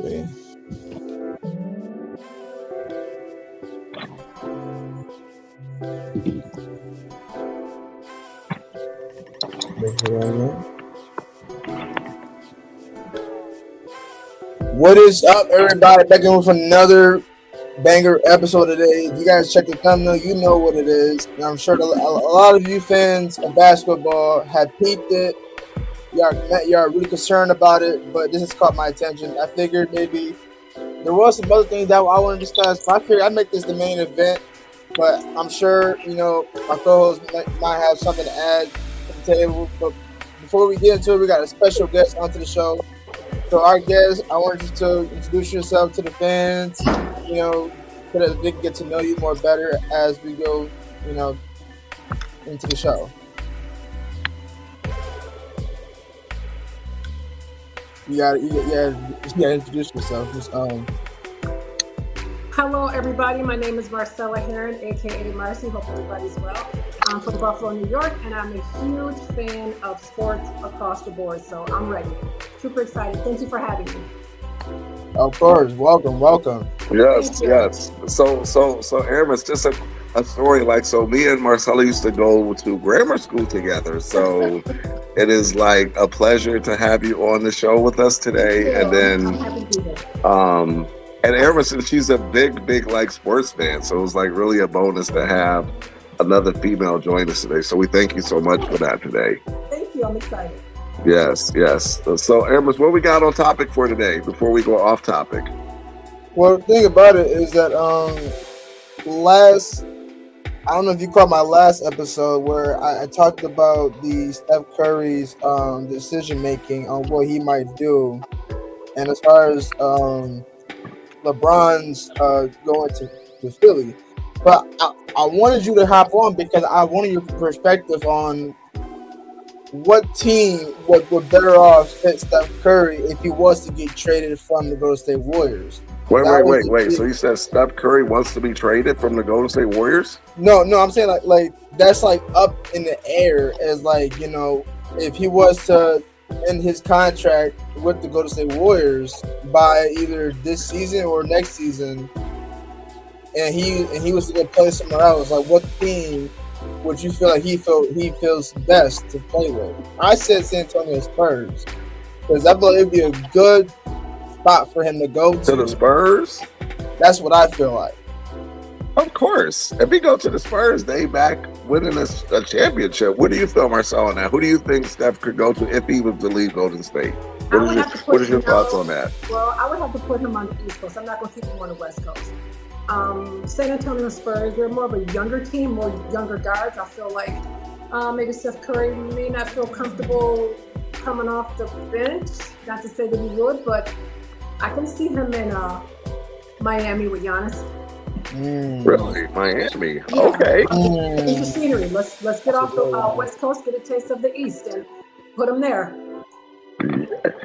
Okay. What is up, everybody? Back in with another banger episode today. If you guys check the thumbnail, you know what it is. And I'm sure a lot of you fans of basketball have peeped it. Y'all really concerned about it, but this has caught my attention. I figured maybe there was some other things that I want to discuss. But I figured I'd make this the main event. But I'm sure, my co-host might have something to add to the table. But before we get into it, we got a special guest onto the show. So our guest, I want you to introduce yourself to the fans, so that they can get to know you more better as we go, into the show. You gotta introduce yourself. Hello, everybody. My name is Marcella Heron, aka Marcy. Hope everybody's well. I'm from Buffalo, New York, and I'm a huge fan of sports across the board. So I'm ready. Super excited. Thank you for having me. Of course, welcome. Yes. So Aaron, it's just a story. So me and Marcella used to go to grammar school together. So it is like a pleasure to have you on the show with us today. And then, I'm happy to be here. And Aaron, since she's a big sports fan, so it was really a bonus to have another female join us today. So we thank you so much for that today. Thank you. I'm excited. Yes. So Aaron, what we got on topic for today before we go off topic? Well, the thing about it is that I don't know if you caught my last episode where I talked about the Steph Curry's decision making on what he might do, and as far as LeBron's going to Philly. But I wanted you to hop on because I wanted your perspective on what team would better off fit Steph Curry if he was to get traded from the Golden State Warriors. Wait. So you said Steph Curry wants to be traded from the Golden State Warriors? No, I'm saying like that's up in the air as if he was to end his contract with the Golden State Warriors by either this season or next season, and he was to go play somewhere else, what team would you feel like he feels best to play with? I said San Antonio Spurs because I believe it'd be a good spot for him to go to the Spurs. That's what I feel like. Of course, if he go to the Spurs, they back winning a championship. What do you feel, Marcel, on that? Who do you think Steph could go to if he was to leave Golden State? What is your thoughts on that? Well, I would have to put him on the East Coast. I'm not going to keep him on the West Coast. San Antonio Spurs, they're more of a younger team, more younger guards. I feel like maybe Steph Curry may not feel comfortable coming off the bench. Not to say that he would, but I can see him in Miami with Giannis. Really? Miami? Yeah. Okay. Change the scenery. Let's get off the West Coast, get a taste of the East, and put him there.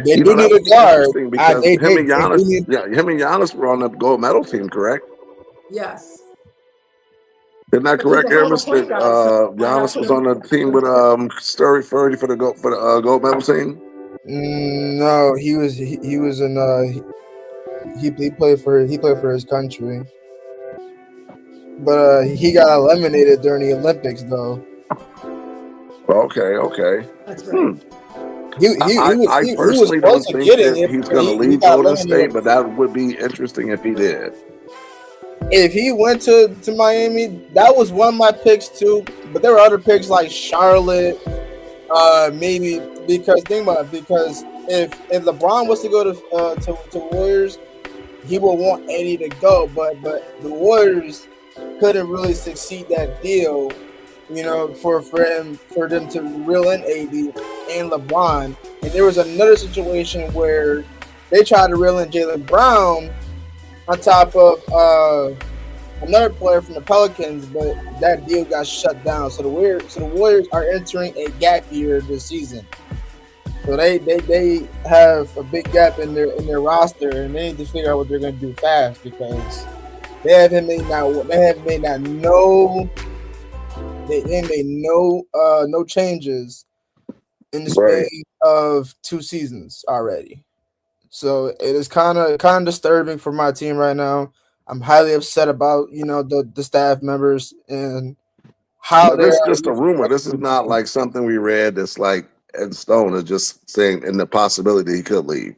They do need a guard. Because him and Giannis were on the gold medal team, correct? Yes. Isn't that correct, Aaron? Giannis was on the team with Curry for the gold medal team. No, he was in he played for his country, but he got eliminated during the Olympics though. Okay. That's right. I personally don't think that he's going to leave Golden State, but that would be interesting if he did. If he went to Miami, that was one of my picks too. But there were other picks like Charlotte, maybe because if LeBron was to go to Warriors, he would want AD to go, but the Warriors couldn't really succeed that deal, for them to reel in AD and LeBron. And there was another situation where they tried to reel in Jaylen Brown on top of another player from the Pelicans, but that deal got shut down. So the Warriors are entering a gap year this season. So they have a big gap in their roster, and they need to figure out what they're going to do fast because they haven't made no changes in the span of 2 seasons already. So it is kind of disturbing for my team right now. I'm highly upset about the staff members and how Now, they this is are. just a rumor. This is not like something we read that's like in stone. It's just saying in the possibility he could leave.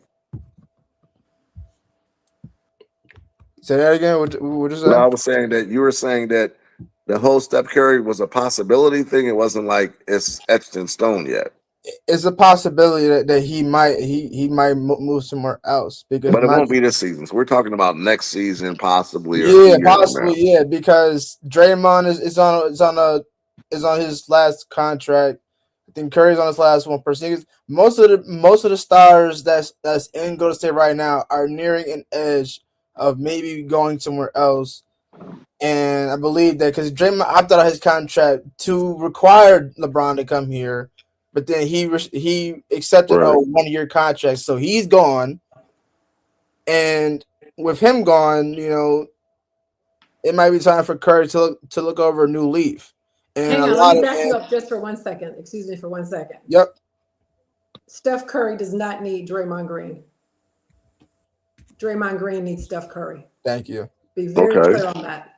Say that again. What you No, say? I was saying that you were saying that the whole Steph Curry was a possibility thing. It wasn't like it's etched in stone yet. It's a possibility that he might move somewhere else because But it my won't be this season. So we're talking about next season, possibly, or yeah, 2 years from possibly now. yeah, because Draymond is on his last contract. I think Curry's on his last one. Percent. Most of the stars that's in Golden State right now are nearing an edge of maybe going somewhere else. And I believe that because Draymond opted out his contract to require LeBron to come here, but then he accepted a Right. 1 year contract, so he's gone. And with him gone, it might be time for Curry to look over a new leaf. And Hang a on, let lot me of back you up just for 1 second. Excuse me for 1 second. yep, Steph Curry does not need Draymond Green. Draymond Green needs Steph Curry. thank you. Be very Okay. clear on that.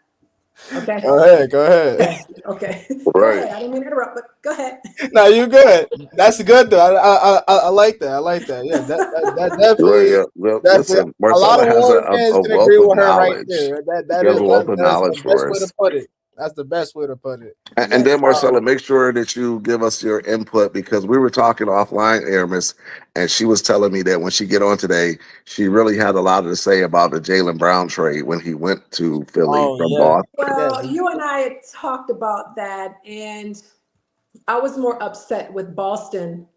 Okay. Go ahead. Okay. Okay. Go Right. ahead. I didn't mean to interrupt, but go ahead. No, you good. That's good though. I like that. I like that. Yeah, that Right. definitely Yeah. Well, definitely. listen, A lot Marcella of has Warrior fans a can agree wealth of with her right knowledge. there. That She that has is a wealth that, of that's the knowledge best for way to us. put it. That's the best way to put it. And then, Yes. Marcella, make sure that you give us your input because we were talking offline, Aramis, and she was telling me that when she get on today, she really had a lot to say about the Jalen Brown trade when he went to Philly Oh from yeah, Boston. yeah. Well, you and I had talked about that, and I was more upset with Boston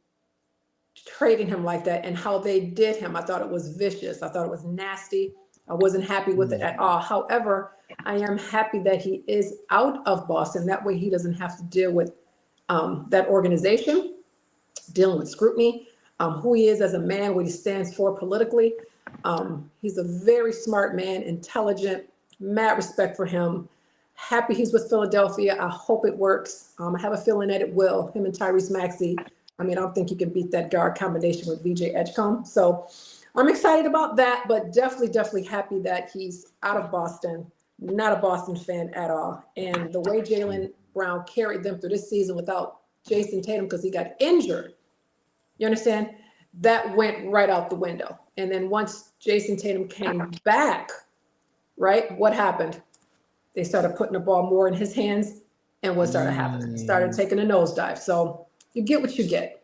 trading him like that and how they did him. I thought it was vicious. I thought it was nasty. I wasn't happy with it at all. However, I am happy that he is out of Boston. That way he doesn't have to deal with that organization, dealing with scrutiny, who he is as a man, what he stands for politically. He's a very smart man, intelligent, mad respect for him. Happy he's with Philadelphia. I hope it works. I have a feeling that it will. Him and Tyrese Maxey. I mean, I don't think you can beat that guard combination with VJ Edgecombe. So I'm excited about that, but definitely happy that he's out of Boston. Not a Boston fan at all. And the way Jalen Brown carried them through this season without Jason Tatum because he got injured, you understand? That went right out the window. And then once Jason Tatum came back, right, what happened? They started putting the ball more in his hands, and what started happening? Started taking a nosedive. So you get what you get.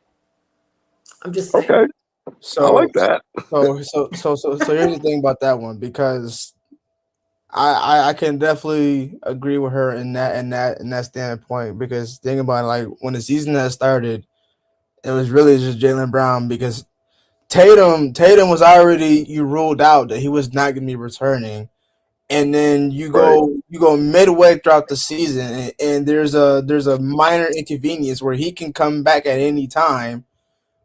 I'm just saying. Okay, I So like that. so here's the thing about that one because I can definitely agree with her in that standpoint because think about it, like when the season had started, it was really just Jalen Brown because Tatum was already you ruled out that he was not going to be returning, and then Right. you go midway throughout the season, and there's a minor inconvenience where he can come back at any time,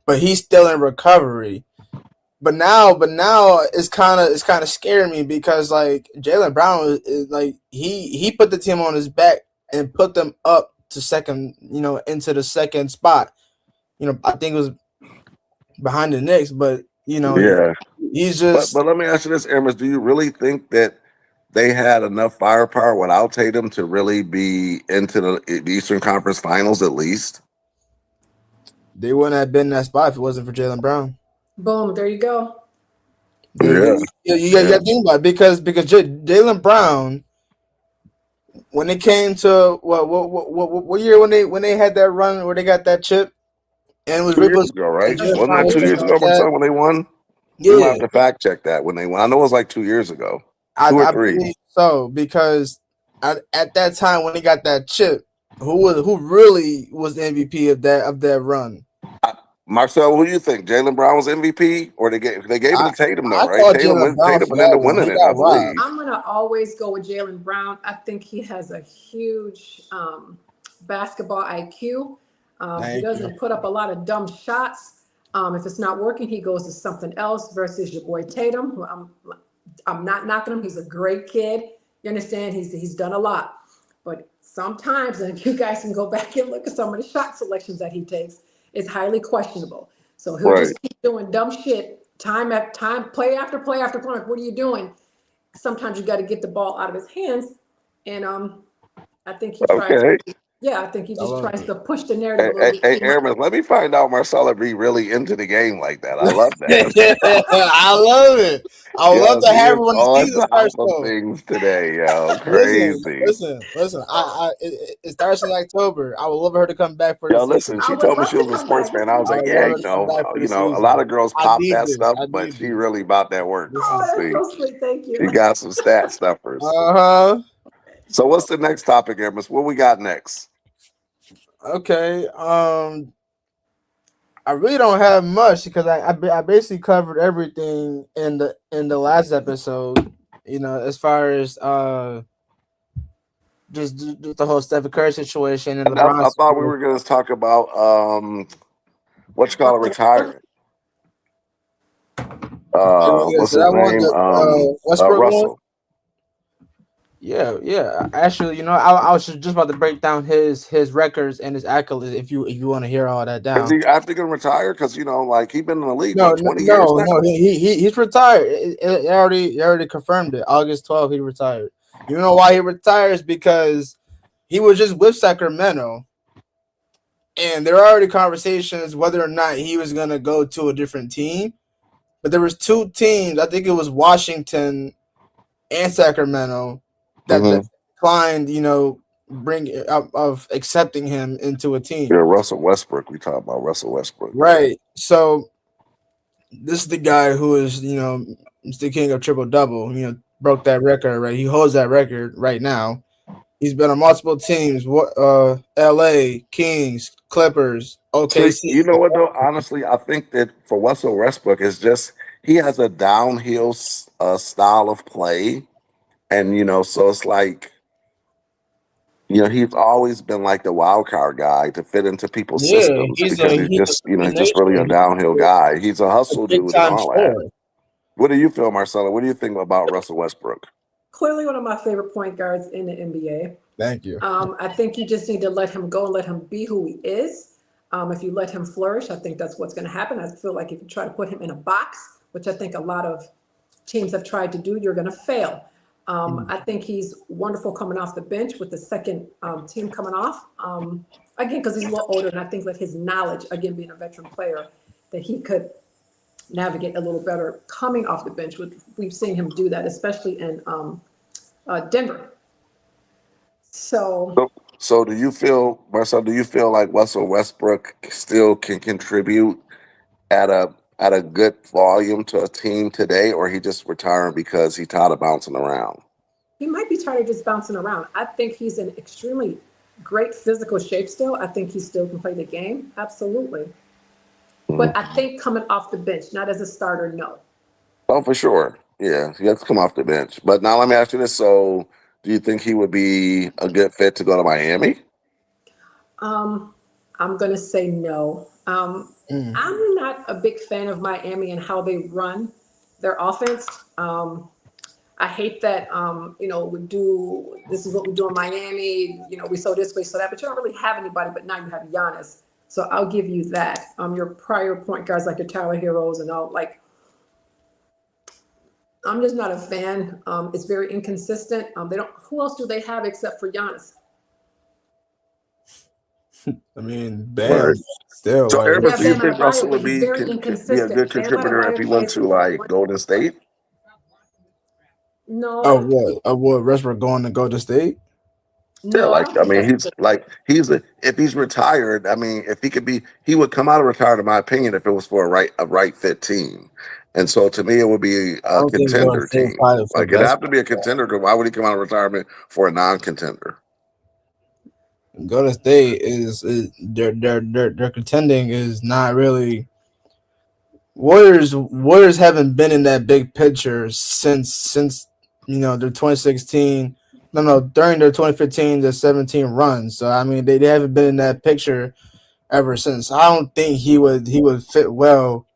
but he's still in recovery. But now it's kind of scaring me because like Jalen Brown is like he put the team on his back and put them up to second, into the second spot. I think it was behind the Knicks, but Yeah. he's But just let me ask you this, Aramis. Do you really think that they had enough firepower without Tatum to really be into the Eastern Conference Finals at least? they wouldn't have been in that spot if it wasn't for Jalen Brown. Boom, there you go. Yeah. You got to think about it because Jalen Brown when it came to what year when they had that run where they got that chip and it was 2 years Ripper's ago, and right? That's Jalen Wasn't Brown that was 2 years years just ago. ago, like that. Marcel, when they won? We might Yeah, have to fact check that when they won. I know it was like 2 years ago, I, 2 or I 3. believe so because at that time when he got that chip, who really was the MVP of that run? Marcel, who do you think? Jalen Brown was MVP, or they gave it I to Tatum though, I right? thought Jalen Brown Tatum for went that into one. winning He it, I got believe. robbed. I'm gonna always go with Jalen Brown. I think he has a huge basketball IQ. He Thank you. doesn't put up a lot of dumb shots. If it's not working, he goes to something else versus your boy Tatum, who I'm not knocking him. He's a great kid. You understand? He's done a lot. But sometimes, and you guys can go back and look at some of the shot selections that he takes, it's highly questionable. So he'll Right. just keep doing dumb shit time at time, play after play after play. Like, what are you doing? Sometimes you got to get the ball out of his hands, and I think he tries. Okay. Yeah, I think he I just love tries it. to push the narrative Hey, a little hey, bit hey, too much. Airman, let me find out Marcella be really into the game like that. I love that. I love it. I would love Yo, to she have is her when the on season top starts, of though. things today, yo. Listen, Crazy. listen. It starts in October. I would love her to come back for the Yo, season. listen, I she would told me love she to was a come sports back. fan. I was I like, would yeah, love her to come back for the a lot season. of girls I pop need that this. stuff, I but need she this. really about that work. This Oh, is that's See, so sweet. Thank she you. got some stat stuffers. uh-huh. So what's the next topic, Amos? What we got next? Okay. I really don't have much because I basically covered everything in the last episode. You know, as far as just the whole Stephen Curry situation and I LeBron thought we situation. were going to talk about what you call it, retiring. Yeah, What's so his that one, name? the Westbrook one. Russell. Yeah. Actually, I was just about to break down his records and his accolades if you want to hear all that Is down. he after going to retire? Because like he been in the league No, what no, 20 years no, now. no. He's retired. It already confirmed it. August 12th, he retired. You know why he retires? Because he was just with Sacramento, and there are already conversations whether or not he was gonna go to a different team. But there was two teams. I think it was Washington and Sacramento that Mm-hmm. declined. Bring of accepting him into a Yeah, team. Russell Westbrook. We talk about Russell Westbrook. Yeah. Right. So this is the guy who is, the king of triple double. Broke that record. Right. He holds that record right now. He's been on multiple teams. L.A. Kings, Clippers, So OKC. you know what though? Honestly, I think that for Russell Westbrook, it's just he has a downhill style of play, and so it's like he's always been like the wild card guy to fit into people's Yeah, systems he's because a he's he's a just free he's just really a nation. downhill He's guy. He's a a hustle big dude and time all that. scorer. What do you feel, Marcella? What do you think about Russell Westbrook? Clearly, one of my favorite point guards in the NBA. Thank you. I think you just need to let him go and let him be who he is. If you let him flourish, I think that's what's going to happen. I feel like if you try to put him in a box, which I think a lot of teams have tried to do, you're going to fail. I think he's wonderful coming off the bench with the second team coming off. Again, because he's a little older, and I think that his knowledge, again, being a veteran player, that he could navigate a little better coming off the bench. We've seen him do that, especially in Denver. So So do you feel, Marcel? Do you feel like Russell Westbrook still can contribute at a good volume to a team today, or he just retiring because he tired of bouncing around? he might be tired of just bouncing around. I think he's in extremely great physical shape still. I think he still can play the game. Absolutely. Mhm. But I think coming off the bench, not as a starter, no. Oh, for sure. Yeah, he has to come off the bench. But now let me ask you this: so, do you think he would be a good fit to go to Miami? Um, I'm going to say no. Mm. I'm not a big fan of Miami and how they run their offense. I hate that, we do, this is what we do in Miami, we so this way, so that, but you don't really have anybody, but now you have Giannis. So I'll give you that. Your prior point guards like your Tyler Heroes and all, like, I'm just not a fan. It's very inconsistent. Who else do they have except for Giannis? I mean, Right. Bam. Still, So, like, Aaron, Yeah, do you Bam think Adebayo, Russell but would he's very be a inconsistent. good Bam contributor if Adebayo he went plays to for like like one. Golden State? No, I don't. what Westbrook going to go to state? Yeah, No, I like don't I think mean, that's. if he's retired, I mean, if he could be, he would come out of retirement, in my opinion, if it was for a right fit team. And so to me, it would be I a don't think going to contender state team. probably for Like it'd best. have to be a contender because why would he come out of retirement for a non-contender? Golden State is their contending is not really Warriors haven't been in that big picture since their 2016 no during their 2015 to 17 run. So I mean they haven't been in that picture ever since. I don't think he would fit well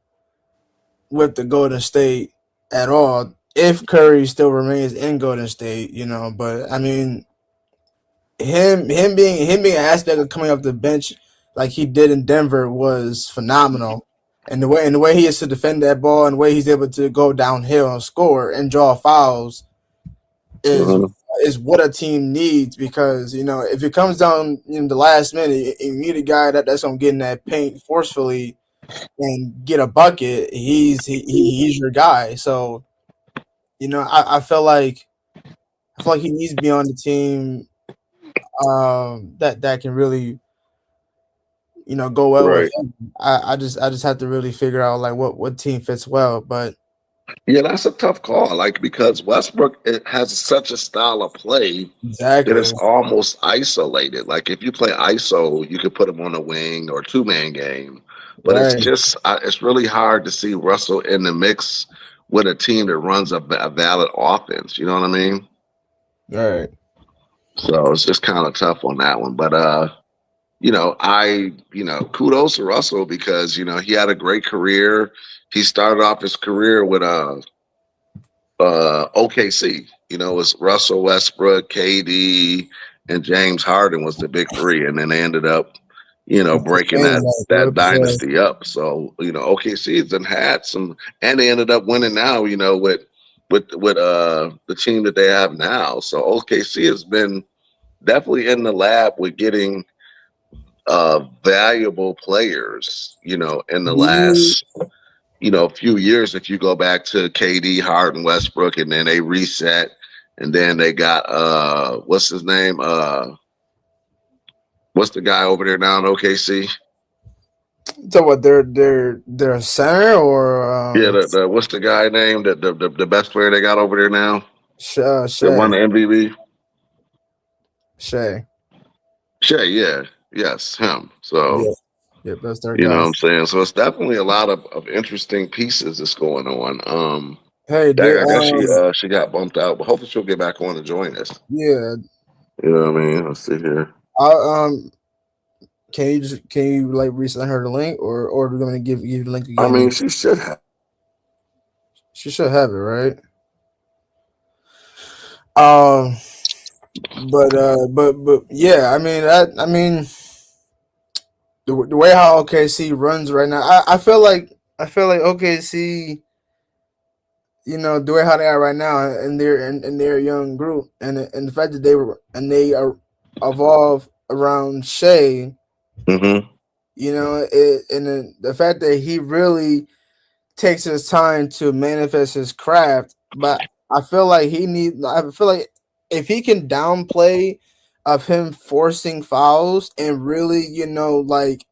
with the Golden State at all if Curry still remains in Golden State, but I mean him being an aspect of coming off the bench like he did in Denver was phenomenal. and the way he is to defend that ball and the way he's able to go downhill and score and draw fouls is Mhm. is what a team needs because if it comes down in the last minute, you need a guy that's gonna get in that paint forcefully and get a bucket. He's your guy. So I feel like he needs to be on the team that can really go well with Right. him. I just have to really figure out like what team fits well. But Yeah, that's a tough call. Like because Westbrook it has such a style of play that exactly it's almost isolated. Like if you play ISO, you could put him on a wing or two-man game, but it's right, just it's really hard to see Russell in the mix with a team that runs a valid offense. You know what I mean? right. So it's just kind of tough on that one. But kudos to Russell because he had a great career. He started off his career with OKC. It was Russell Westbrook, KD, and James Harden was the big three, and then they ended up, breaking Sustaining that that, yeah. dynasty up. So OKC has done had some, and they ended up winning now. With the team that they have now. So OKC has been definitely in the lab with getting valuable players. In the You last few years, if you go back to KD, Harden, Westbrook, and then they reset, and then they got what's his name? What's the guy over there now in OKC? talk about their center or Yeah, the what's the guy name that the best player they got over there now? That won Shay. the MVP? Shay. Shea, yeah. Yes, him. So Yeah, yeah, that's their you know guy. what I'm saying? So it's definitely a lot of interesting pieces that's going on. Hey, I guess she got bumped out, but hopefully she'll get back on to join us. yeah. You know what I mean? Let's see here. I, can you like resend her the link or are we gonna give you the link I again? mean, she should have. She should have it, right? Um, but yeah, I mean the way how OKC runs right now, I feel like OKC, the way how they are right now in their young group and the fact that they are evolve around Shea, Hmm. and then the fact that he really takes his time to manifest his craft. But I feel like if he can downplay of him forcing fouls and really, like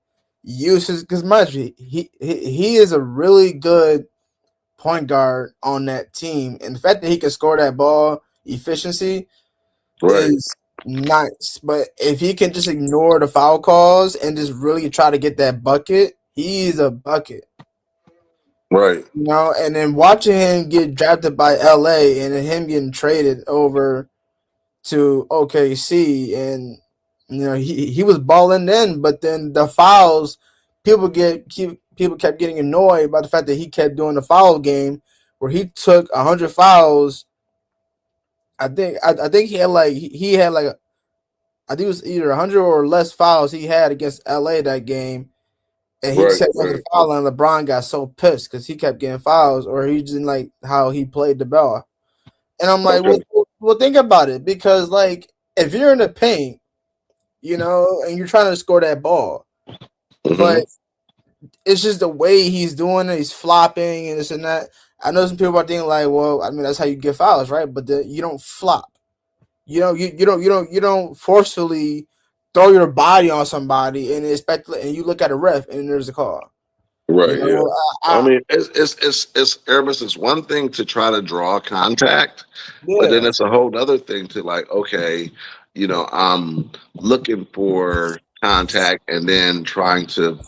use his because mind you, he is a really good point guard on that team. And the fact that he can score that ball efficiency Right, is nice. But if he can just ignore the foul calls and just really try to get that bucket, he's a bucket. right, And then watching him get drafted by LA and then him getting traded over to OKC and he was balling then, but then the fouls people kept getting annoyed by the fact that he kept doing the foul game where he took 100 fouls. I think he had like I think it was either 100 or less fouls he had against LA that game. And he right, just kept going to right. the foul line. LeBron got so pissed because he kept getting fouls, or he didn't like how he played the ball. And I'm like, Okay. well, think about it because like if you're in the paint, and you're trying to score that ball, Hmm. but it's just the way he's doing it. He's flopping and this and that. I know some people are thinking like, well, I mean that's how you get fouls, right? But you don't flop. You don't forcefully throw your body on somebody and expect and you look at a ref and there's a call. You Right. Yeah. know, I I mean, it's Aramis. It's one thing to try to draw contact, but then yeah, it's a whole other thing to like, okay, I'm looking for contact and then trying to,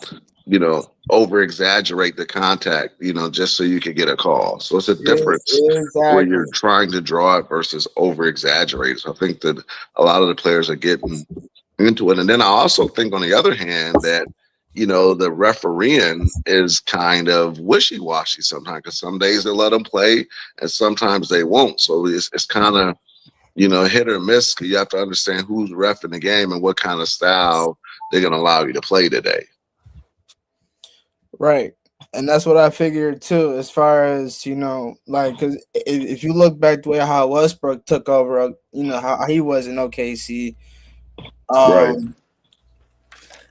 over exaggerate the contact, just so you can get a call. So it's a difference where exactly. you're trying to draw it versus over exaggerate. So I think that a lot of the players are getting into it. And then I also think on the other hand that, the refereeing is kind of wishy-washy sometimes because some days they let them play and sometimes they won't. So it's kind of, hit or miss. You have to understand who's ref in the game and what kind of style they're going to allow you to play today. Right. And that's what I figured too. As far as like, because if you look back the way how Westbrook took over, how he was in OKC. Right.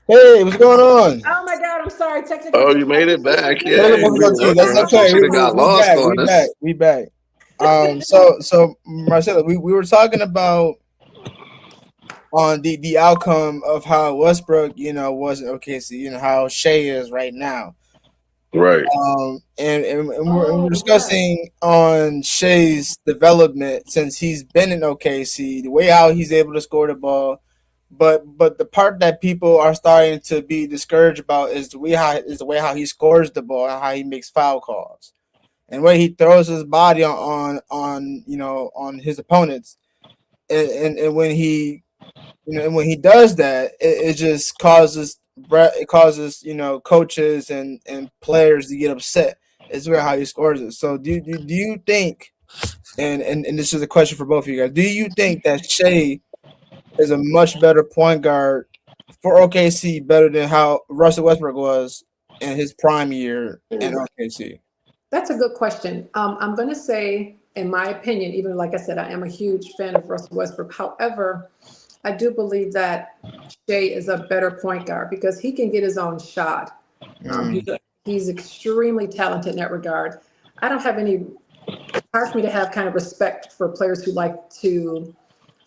Hey, what's going on? Oh my God, I'm sorry. Technical Oh, you made it difficulties. back. Technical Yay. difficulties. That's I thought okay. you'd have got We lost back. We on us. back. We back. So Marcelo, we were talking about on the outcome of how Westbrook, was in OKC, how Shea is right now. Right. And we're Yeah. discussing on Shea's development since he's been in OKC, the way how he's able to score the ball. But the part that people are starting to be discouraged about is the way how he scores the ball and how he makes foul calls and where he throws his body on his opponents. And when he and when he does that, it just causes coaches and players to get upset. It's where how he scores it. So do you think, and this is a question for both of you guys, do you think that Shea is a much better point guard for OKC, better than how Russell Westbrook was in his prime year in OKC? That's a good question. I'm going to say, in my opinion, even like I said, I am a huge fan of Russell Westbrook. However, I do believe that Shea is a better point guard because he can get his own shot. Mm. He's extremely talented in that regard. I don't have any. It's hard for me to have kind of respect for players who like to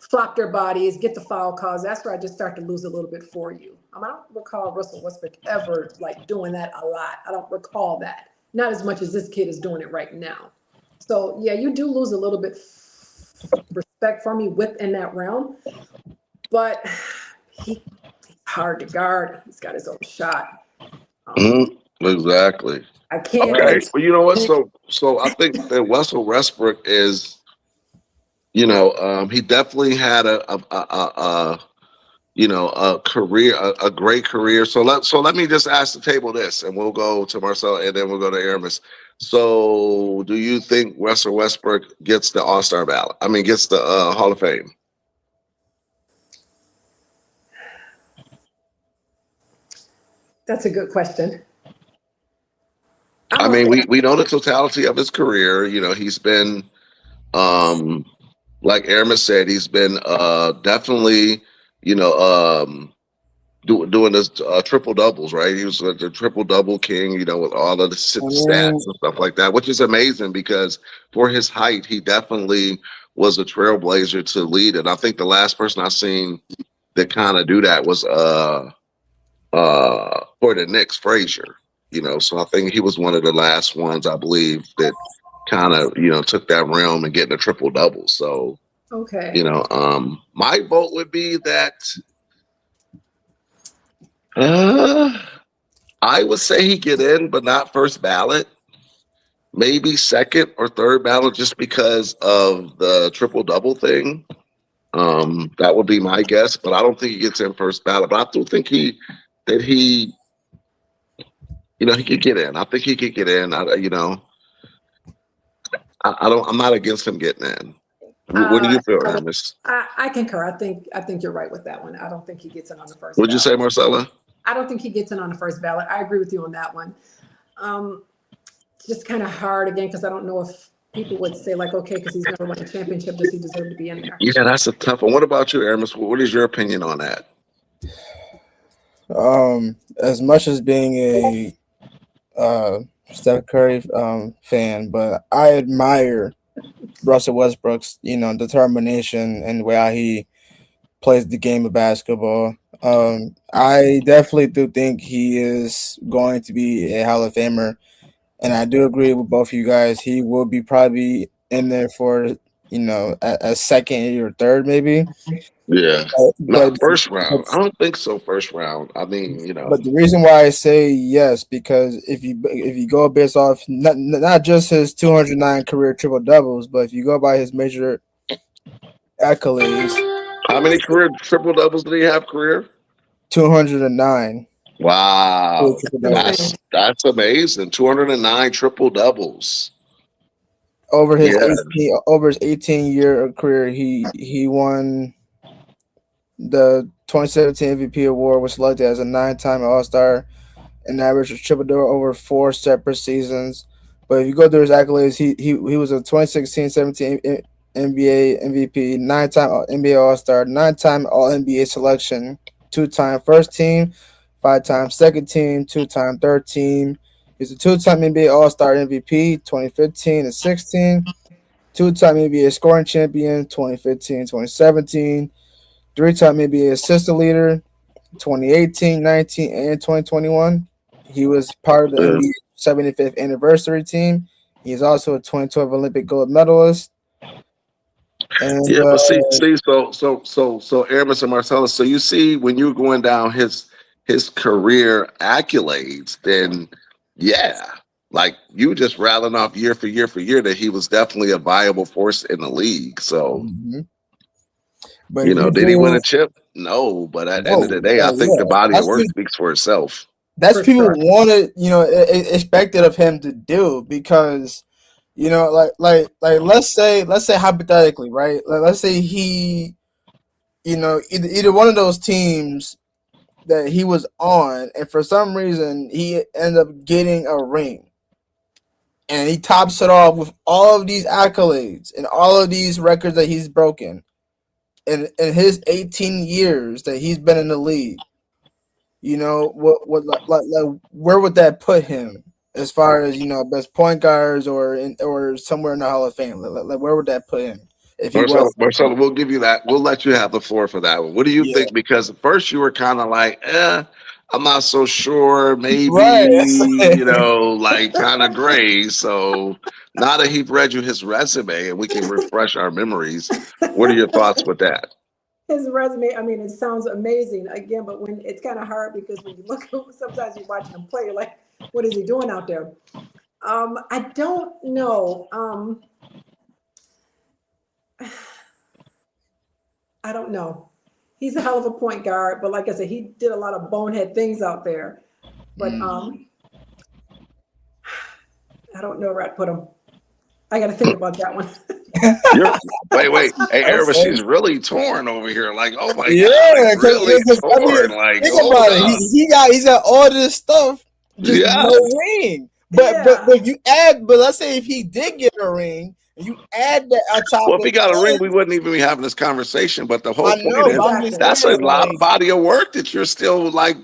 flop their bodies, get the foul calls. That's where I just start to lose a little bit for you. I don't recall Russell Westbrook ever like doing that a lot. I don't recall that. Not as much as this kid is doing it right now. So yeah, you do lose a little bit respect for me within that realm, but he's hard to guard. He's got his own shot. Exactly. I can't. Okay. Well, you know what? So I think that Russell Westbrook is, he definitely had a career, a great career. So let me just ask the table this, and we'll go to Marcel, and then we'll go to Aramis. So, do you think Russell Westbrook gets the All-Star ballot? I mean, gets the Hall of Fame? That's a good question. I mean, we know the totality of his career. He's been, like Aramis said, he's been definitely, doing this triple doubles, right? He was the triple double king, with all of the stats and stuff like that, which is amazing because for his height, he definitely was a trailblazer to lead it. I think the last person I seen that kind of do that was for the Knicks, Frazier. So I think he was one of the last ones, I believe, that kind of took that realm and getting a triple double. So okay, my vote would be that. I would say he get in, but not first ballot. Maybe second or third ballot, just because of the triple double thing. That would be my guess, but I don't think he gets in first ballot. But I do think he he could get in. I think he could get in. I'm not against him getting in. What do you feel, Amos? I concur. I think you're right with that one. I don't think he gets in on the first. What'd you say, Marcella? I don't think he gets in on the first ballot. I agree with you on that one. It's just kind of hard again because I don't know if people would say like, okay, because he's never won a championship, does he deserve to be in there? Yeah, that's a tough one. What about you, Aramis? What is your opinion on that? As much as being a Steph Curry fan, but I admire Russell Westbrook's determination and the way how he plays the game of basketball. I definitely do think he is going to be a Hall of Famer, and I do agree with both of you guys. He will be probably in there for a second or third maybe. Yeah, not first round. I don't think so. First round. I mean, But the reason why I say yes because if you go based off not just his 209 career triple doubles, but if you go by his major accolades. How many career triple doubles did he have? Career 209. Wow, that's amazing. 209 triple doubles. Over his 18-year career, he won the 2017 MVP award, was selected as a 9-time All-Star, and averaged a triple double over 4 separate seasons. But if you go through his accolades, he was a 2016-17 NBA MVP, 9-time NBA All Star, 9-time All NBA selection, 2-time first team, 5-time second team, 2-time third team. He's a 2-time NBA All Star MVP, 2015 and 16, 2-time NBA scoring champion, 2015, 2017, 3-time NBA assistant leader, 2018, 19, and 2021. He was part of the Yeah. NBA 75th anniversary team. He's also a 2012 Olympic gold medalist. And Yeah, but so Aramis and Marcellus, so you see when you're going down his career accolades, then yeah, like you just rattling off year for year for year that he was definitely a viable force in the league. So, mhm. But if you did he win a do, chip? No, but at the end of whoa, the day, I think the yeah, body of work speaks for itself. that's For people sure. wanted, expected of him to do because, let's say hypothetically, right? Like, let's say he, either one of those teams that he was on, and for some reason he ended up getting a ring, and he tops it off with all of these accolades and all of these records that he's broken in his 18 years that he's been in the league. What where would that put him as far as best point guards or somewhere in the Hall of Fame? Like where would that put him if he was? Marcelo, we'll give you that. We'll let you have the floor for that one. What do you Yeah, think? Because at first you were kind of like, I'm not so sure. Maybe, right. like kind of gray. So now that he's read you his resume and we can refresh our memories, what are your thoughts with that? His resume, I mean, it sounds amazing again, but when it's kind of hard because when you look, sometimes you're watching him play, you're like, what is he doing out there? I don't know. I don't know. He's a hell of a point guard, but like I said, he did a lot of bonehead things out there. But I don't know where I'd put him. I got to think about that one. Wait. Hey, Eric, Okay. she's really torn over here. Like, oh my Yeah, God, like, really because torn. Like, think hold about up. it. He's got all this stuff, just Yeah. no ring. But Yeah. you add, but let's say if he did get a ring, and you add that on top Well, of if he got a ring, that, we wouldn't even be having this conversation. But the whole I point know, is but I'm just Exactly. that's a saying, lot of like, body of work that you're still like,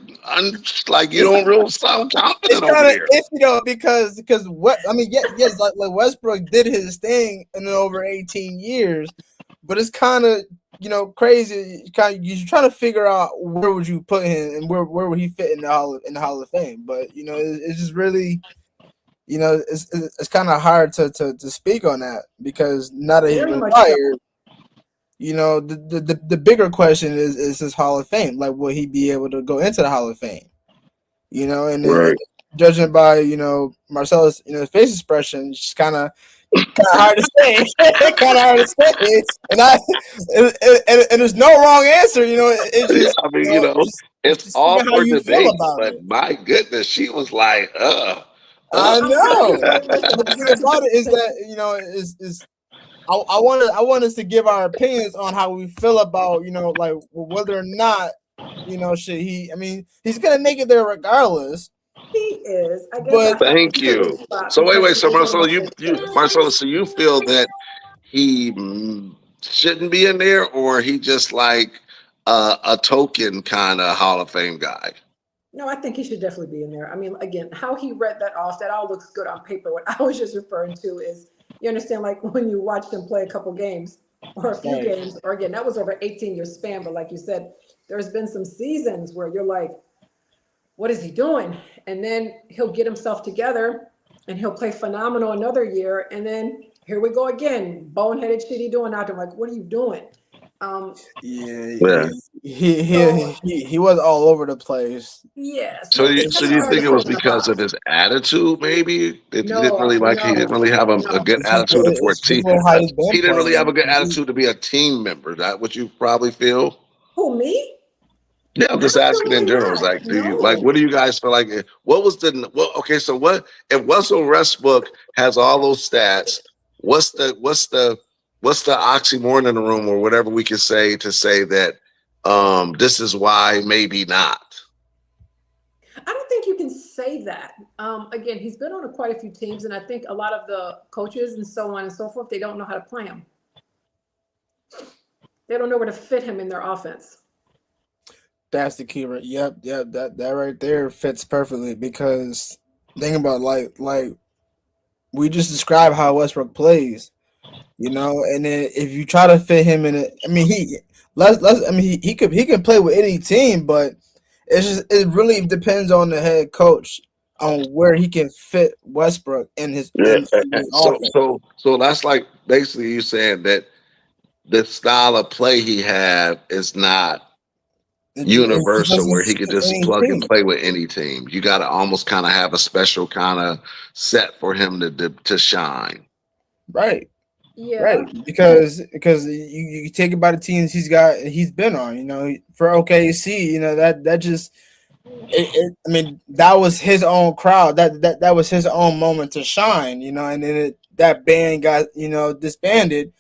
like you don't real sound it's confident over kind of there. iffy though because what I mean, yes, like Westbrook did his thing in over 18 years, but it's kind of crazy. You're trying to figure out where would you put him and where would he fit in the Hall of Fame. But it's just really it's kind of hard to speak on that because now that he's Very much so. retired, the bigger question is his Hall of Fame. Like, will he be able to go into the Hall of Fame? And Right. judging by Marcellus, his face expression, it's kind of hard to say. Kind of hard to say, and there's no wrong answer. It's Yeah, just I mean, it's it's just all thinking how for you feel debate. about But it. my goodness, she was like, uh. I know, and the thing Listen, about it is that is I want us to give our opinions on how we feel about like whether or not should he. I mean, he's gonna make it there regardless. he is. I guess I But have to Thank take his you. spot So wait, because wait. he So is one of Marcelo, my you, favorites. you, Marcelo, so you feel that he shouldn't be in there, or he just like a token kind of Hall of Fame guy? No, I think he should definitely be in there. I mean, again, how he read that off, that all looks good on paper. What I was just referring to is, you understand, like when you watched him play a couple games or a few right, games, or again, that was over 18-year span. But like you said, there's been some seasons where you're like, what is he doing? And then he'll get himself together and he'll play phenomenal another year. And then here we go again, boneheaded shit he doing out there. Like, what are you doing? Um, yeah, Yeah. so he was all over the place. yeah, So so you, it's so kind of you hard think to it put was him in a because of box. his attitude? Maybe that he didn't No, really like. He didn't no, really have a no. good attitude for a It's team. just how he's been He didn't really have playing. a good attitude to be a team member. That what you probably feel. Who, me? Yeah, I'm just asking in Absolutely general. It's not. like, do you like? No. What do you guys feel like? What was the? Well, okay, so what if Russell Westbrook has all those stats? What's the oxymoron in the room, or whatever we can say to say that this is why maybe not. I don't think you can say say that. Again, he's been on quite a few teams, and I think a lot of the coaches and so on and so forth, they don't know how to play him. They don't know where to fit him in their offense. That's the key, right? Yep, that right there fits perfectly because think about like we just described how Westbrook plays, and then if you try to fit him in it, I mean let's I mean he can play with any team, but it really depends on the head coach on where he can fit Westbrook in his Yeah. in his So offense. so that's like basically you saying that the style of play he had is not It universal doesn't where he could fit just any plug and team. play with any team. You got to almost kind of have a special kind of set for him to shine. Right. Yeah. Right, because you take about the teams he's been on, for OKC, that just I mean that was his own crowd, that was his own moment to shine, and then that band got disbanded,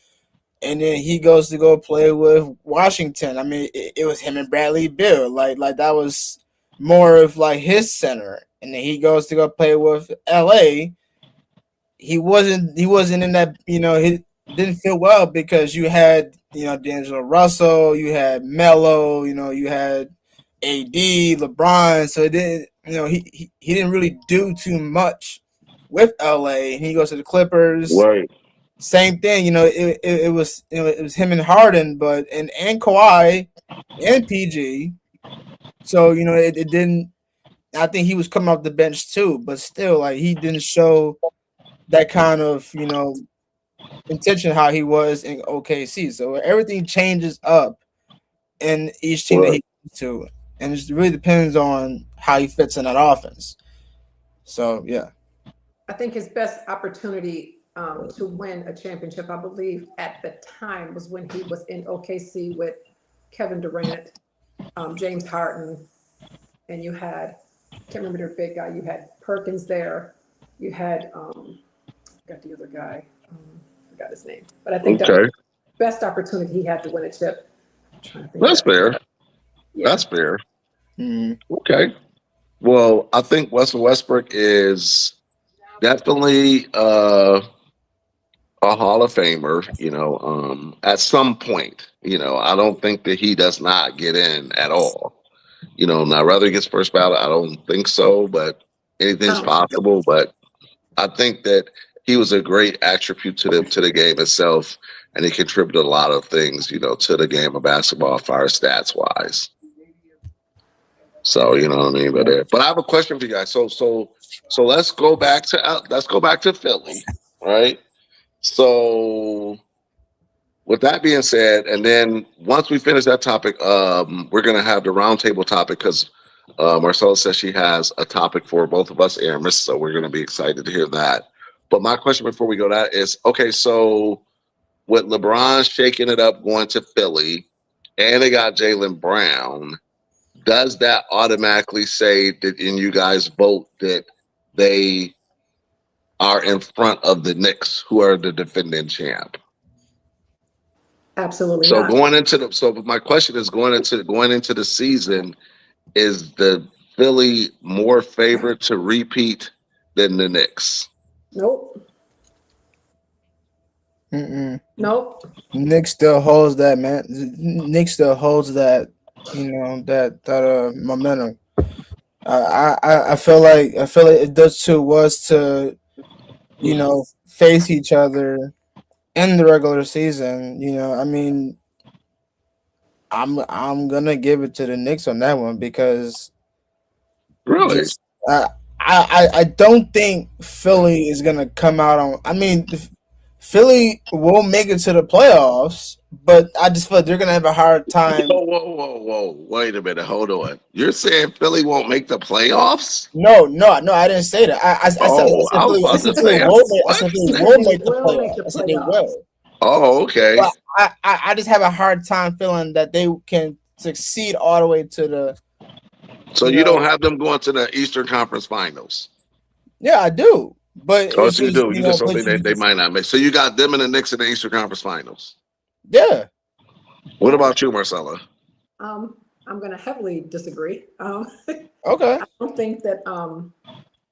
and then he goes to go play with Washington. I mean it was him and Bradley Beal, like that was more of like his center, and then he goes to go play with LA. He wasn't in that, he didn't feel well because you had, D'Angelo Russell, you had Melo, you had AD, LeBron, so it didn't, he didn't really do too much with LA. He goes to the Clippers, Right. same thing, it was, it was him and Harden, but and Kawhi and PG. So, it didn't, I think he was coming off the bench too, but still like he didn't show that kind of, intention how he was in OKC. So everything changes up in each team that Right. he goes to, and it just really depends on how he fits in that offense. So yeah, I think his best opportunity to win a championship, I believe, at the time was when he was in OKC with Kevin Durant, James Harden, and you had, I can't remember their big guy. You had Perkins there. You had, got the other guy. Forgot his name. But I think that was Okay. the best opportunity he had to win a chip. I'm trying to think of That's that. fair. Yeah. That's fair. mm-hmm. Okay. Well, I think Russell Westbrook is definitely a Hall of Famer, at some point. I don't think that he does not get in at all. Now whether he gets first ballot, I don't think so, but I anything's don't think so. possible. But I think that he was a great attribute to the game itself, and he contributed a lot of things, to the game of basketball, as far as stats wise. So you know what I mean. But I have a question for you guys. So let's go back to Philly, right? So with that being said, and then once we finish that topic, we're gonna have the roundtable topic because Marcella says she has a topic for both of us, Aramis. So we're gonna be excited to hear that. But my question before we go to that is, okay, so with LeBron shaking it up, going to Philly, and they got Jaylen Brown, does that automatically say that, and you guys vote that they are in front of the Knicks, who are the defending champ? Absolutely So not. my question is going into the season, is the Philly more favored to repeat than the Knicks? Nope. Mm-mm. Nope. Nick still holds that, man. Nick still holds that, that momentum. I feel like if those two was to, face each other in the regular season, I mean, I'm gonna give it to the Knicks on that one because Really? just I don't think Philly is gonna come out on. I mean, Philly will make it to the playoffs, but I just feel like they're gonna have a hard time. Whoa, whoa, whoa, whoa! Wait a minute, hold on. You're saying Philly won't make the playoffs? No, I didn't say that. I Oh, said I was Philly. I about said to Philly say will make. I what? said Philly He said will they make the will make the playoffs. I said they playoffs. will. Oh, okay. But I just have a hard time feeling that they can succeed all the way to the, So you you don't know, have them going to the Eastern Conference Finals? yeah, I do. But Oh, it's so you just, do. You just don't but think they might not make. So you got them and the Knicks in the Eastern Conference Finals. yeah, What about you, Marcella? I'm going to heavily disagree. okay. I don't think that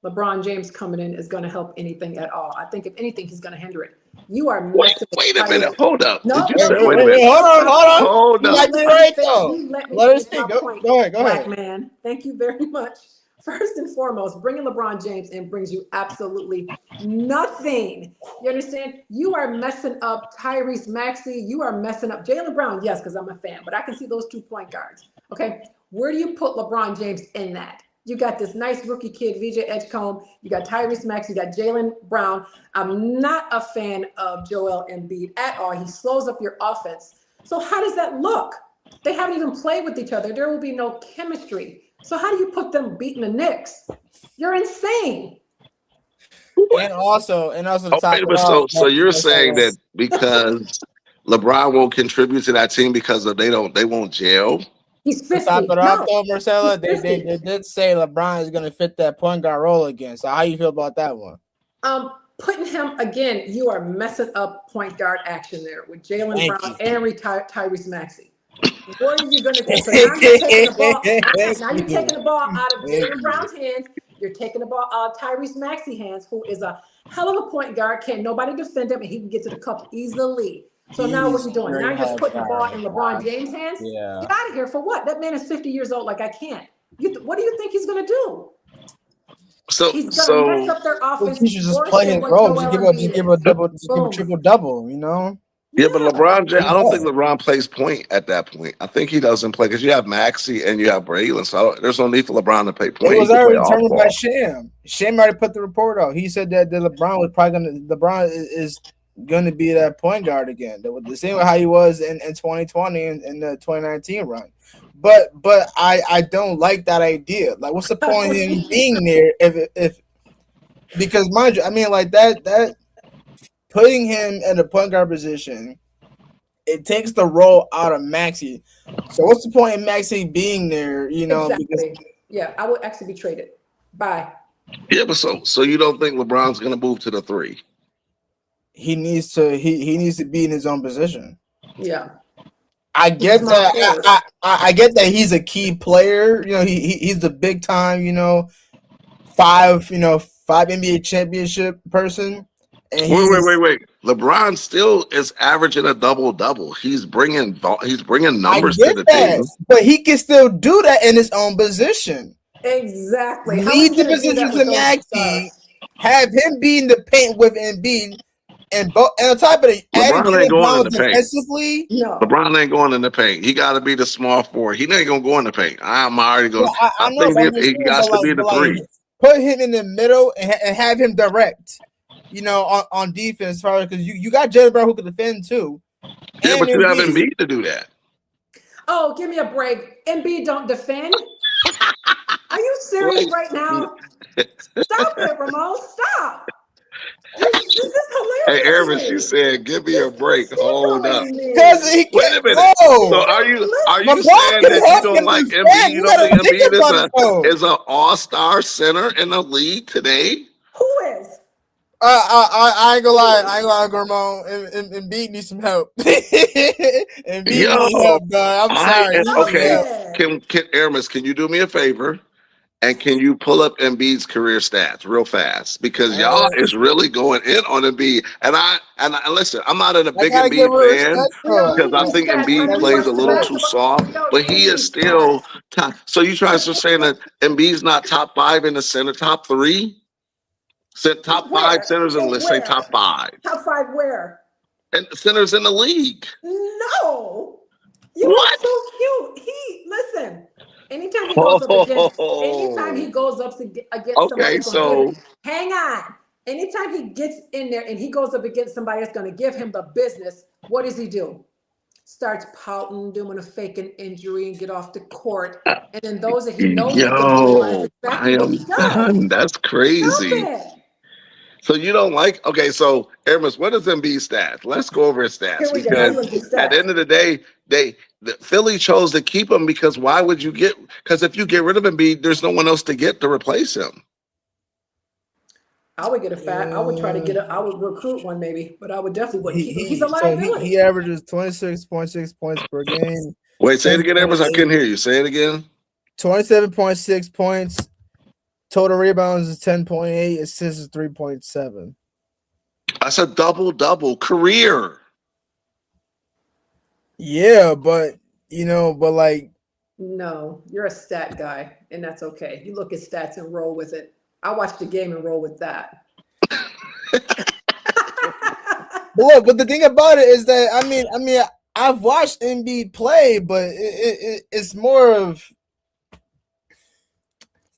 LeBron James coming in is going to help anything at all. I think if anything, he's going to hinder it. You are Wait, messing with wait a minute. Tyrese. Hold up. No, Did you Wait, say? wait, Wait a wait, minute. wait, hold on. Hold You up. might be right though. You let me Let us finish speak. my point. Go ahead. Black man. Thank you very much. First and foremost, bringing LeBron James in brings you absolutely nothing. You understand? You are messing up Tyrese Maxey. You are messing up Jaylen Brown. Yes, because I'm a fan, but I can see those 2 point guards. Okay. Where do you put LeBron James in that? You got this nice rookie kid, VJ Edgecombe. You got Tyrese Maxey. You got Jaylen Brown. I'm not a fan of Joel Embiid at all. He slows up your offense. So how does that look? They haven't even played with each other. There will be no chemistry. So how do you put them beating the Knicks? You're insane. And also to Okay, top it but off. so you're saying that because LeBron won't contribute to that team because of they won't gel? He's To top 50. it off, No, though, Marcella, he's they 50. did say LeBron is going to fit that point guard role again. So how you feel about that one? Putting him again, you are messing up point guard action there with Jaylen Brown and Tyrese Maxey. What are you going to do? So now you're taking the ball. Now you're taking the ball out of Jaylen Brown's hands. You're taking the ball out of Tyrese Maxey's hands, who is a hell of a point guard. Can't nobody defend him, and he can get to the cup easily. So now what are you doing? Now you're just putting the ball in LeBron James' hands? Yeah. Get out of here for what? That man is 50 years old. Like, I can't. What do you think he's going to do? So He's going to mess up their offense. He should just worse play than his what role. Joel Just give Embiid a is. double, just give a Boom. triple double. You know. yeah, but LeBron James, I don't think LeBron plays point at that point. I think he doesn't play because you have Maxey and you have Braylon, so there's no need for LeBron to play point. It was He can play already off determined ball. by Sham. Sham already put the report out. He said that LeBron was probably going to. LeBron is going to be that point guard again. The same way how he was in 2020 and in the 2019 run. But I don't like that idea. Like, what's the point in him being there if because mind you, I mean, like that putting him in the point guard position, it takes the role out of Maxey. So what's the point in Maxey being there? You know, Exactly. Yeah, I would actually be traded. Bye. Yeah, but so you don't think LeBron's going to move to the 3? he needs to be in his own position. Yeah. I get that. I get that he's a key player. You know, he's the big time. You know, five NBA championship person. And Wait. LeBron still is averaging a double. He's bringing numbers to the team. But he can still do that in his own position. Exactly. Lead the position to Maxey. Have him be in the paint with Embiid. And on top of it, LeBron ain't going in the paint. Defensively, No. LeBron ain't going in the paint. He got to be the small forward. He ain't gonna go in the paint. I'm already going. Yeah, I know, think he got to be the 3. Put him in the middle and have him direct. You know, on defense, because you got Jaylen Brown who can defend too. Yeah, but you have Embiid to do that. Oh, give me a break. Embiid don't defend. Are you serious right now? Stop it, Ramon. Stop. This is hilarious. Hey, Aaron, she said, "Give me a break." Hold up. Because he Wait a minute. So are you saying that you don't like Embiid? You don't think Embiid is an all-star center in the league today? Who is? I ain't gonna lie, Ramon. Embiid needs some help. Embiid needs help, dog. I'm sorry. Okay, can Aramis, can you do me a favor? And can you pull up Embiid's career stats real fast? Because y'all is really going in on Embiid. And listen, I'm not a big Embiid fan because I think Embiid plays a little too soft, but he is still top. So you try to say that Embiid's not top 5 in the center, top 3? Top 5 centers, and let's say top 5. Top 5 where? And centers in the league. No. You are so cute. Listen. Anytime he goes up against somebody, so hang on. Anytime he gets in there and he goes up against somebody that's going to give him the business, what does he do? Starts pouting, doing a fake an injury, and get off the court. And then those that he knows I am done. That's crazy. So you don't like? Okay, so Aramis, what is Embiid's stats? Let's go over his stats because at the end of the day, the Philly chose to keep him because why would you get? Because if you get rid of Embiid, there's no one else to get to replace him. I would get I would try to get I would recruit one maybe, but I would definitely. He's a liability. He averages 26.6 points per game. Wait, say it again, Aramis. I couldn't hear you. Say it again. 27.6 points. Total rebounds is 10.8. Assists is 3.7. That's a double career. Yeah, but but like No, you're a stat guy, and that's okay. You look at stats and roll with it. I watch the game and roll with that. but the thing about it is that I've watched Embiid play, but it's more of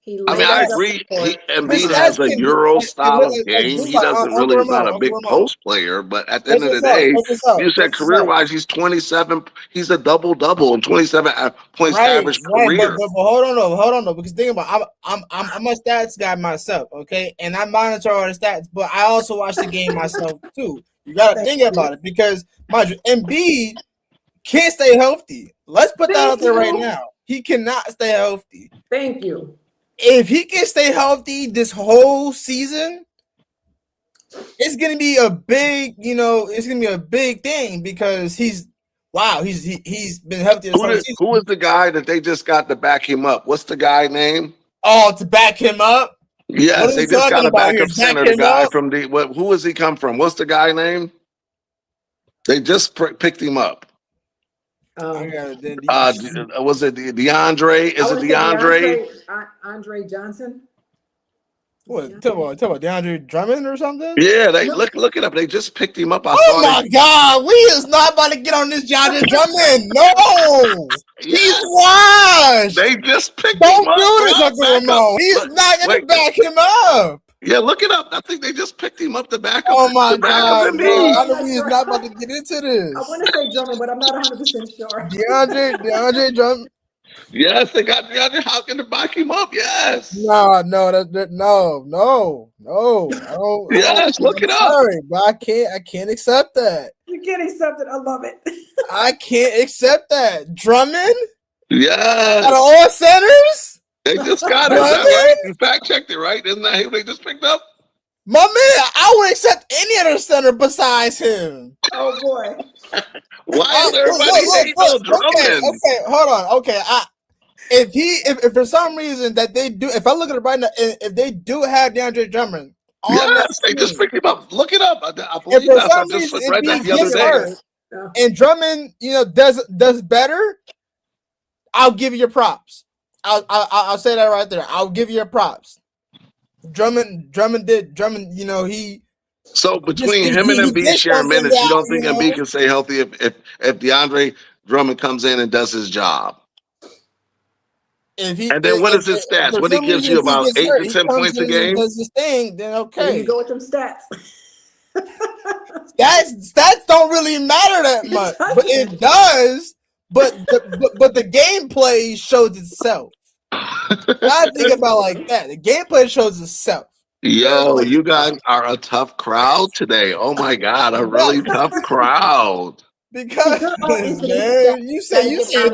He I mean, lays I it up agree. for his Embiid stats has a can be Euro like, style of like game. think He about doesn't Uncle really. He's not Ramon. a Uncle big Ramon. post player, but at the Check end of this the out. day, Check this out. you Check said this career out. wise, he's 27. He's a double and 27 points to Right, average right, but, career. hold on, though, because think about I'm a stats guy myself, okay, and I monitor all the stats, but I also watch the game myself too. You got to Thank think about you. it because mind you, Embiid can't stay healthy. Let's put that out Thank there right you. now. He cannot stay healthy. Thank you. If he can stay healthy this whole season, it's gonna be a big, it's gonna be a big thing because he's been healthy this whole season. Who is the guy that they just got to back him up? What's the guy name? Oh, to back him up. What Yes, are we they just talking got a about here? backup Back center. The him guy up. from who does he come from? What's the guy name? They just picked him up. Was it DeAndre? Is I it want to say DeAndre? Andre Johnson. What? Talk about DeAndre Drummond or something? Yeah, they look it up. They just picked him up. I Oh saw my God, we is not about to get on this DeAndre Drummond. No, he's washed. They just picked Don't him up. do this, Bro. Uncle Ramon. He's not gonna back him up. Yeah, look it up. I think they just picked him up to back up. Oh my back up God, bro! Embiid. I know we is not about to get into this. I want to say Drummond, but I'm not 100% sure. DeAndre Drummond. Yes, they got DeAndre Hopkins to back him up. Yes. No. I don't. Yes, look it up. Sorry, but I can't accept that. You can't accept it. I love it. I can't accept that. Drummond? Yes. Out of all centers? They just got it. Is that right? You fact checked it, right? Isn't that who they just picked up? My man, I would accept any other center besides him. Oh boy. Why is everybody hating on Drummond? Okay, hold on. Okay, if for some reason that they do, if I look at it right now, if they do have DeAndre Drummond on yes, they just picked him up. Look it up. I believe for that. I some just reason, read that the other day. And Drummond, does better, I'll give you your props. I'll say that right there. I'll give you your props. Drummond, he. So between him and Embiid sharing minutes, you don't think Embiid can stay healthy if DeAndre Drummond comes in and does his job? And then what is his stats? What he gives you about 8 to 10 points a game? Does his thing, then okay. You go with them stats. Stats don't really matter that much, but it does. But the gameplay shows itself. I think about like that. The gameplay shows itself. Yo, you guys are a tough crowd today. Oh my God, a really tough crowd. Because man, you said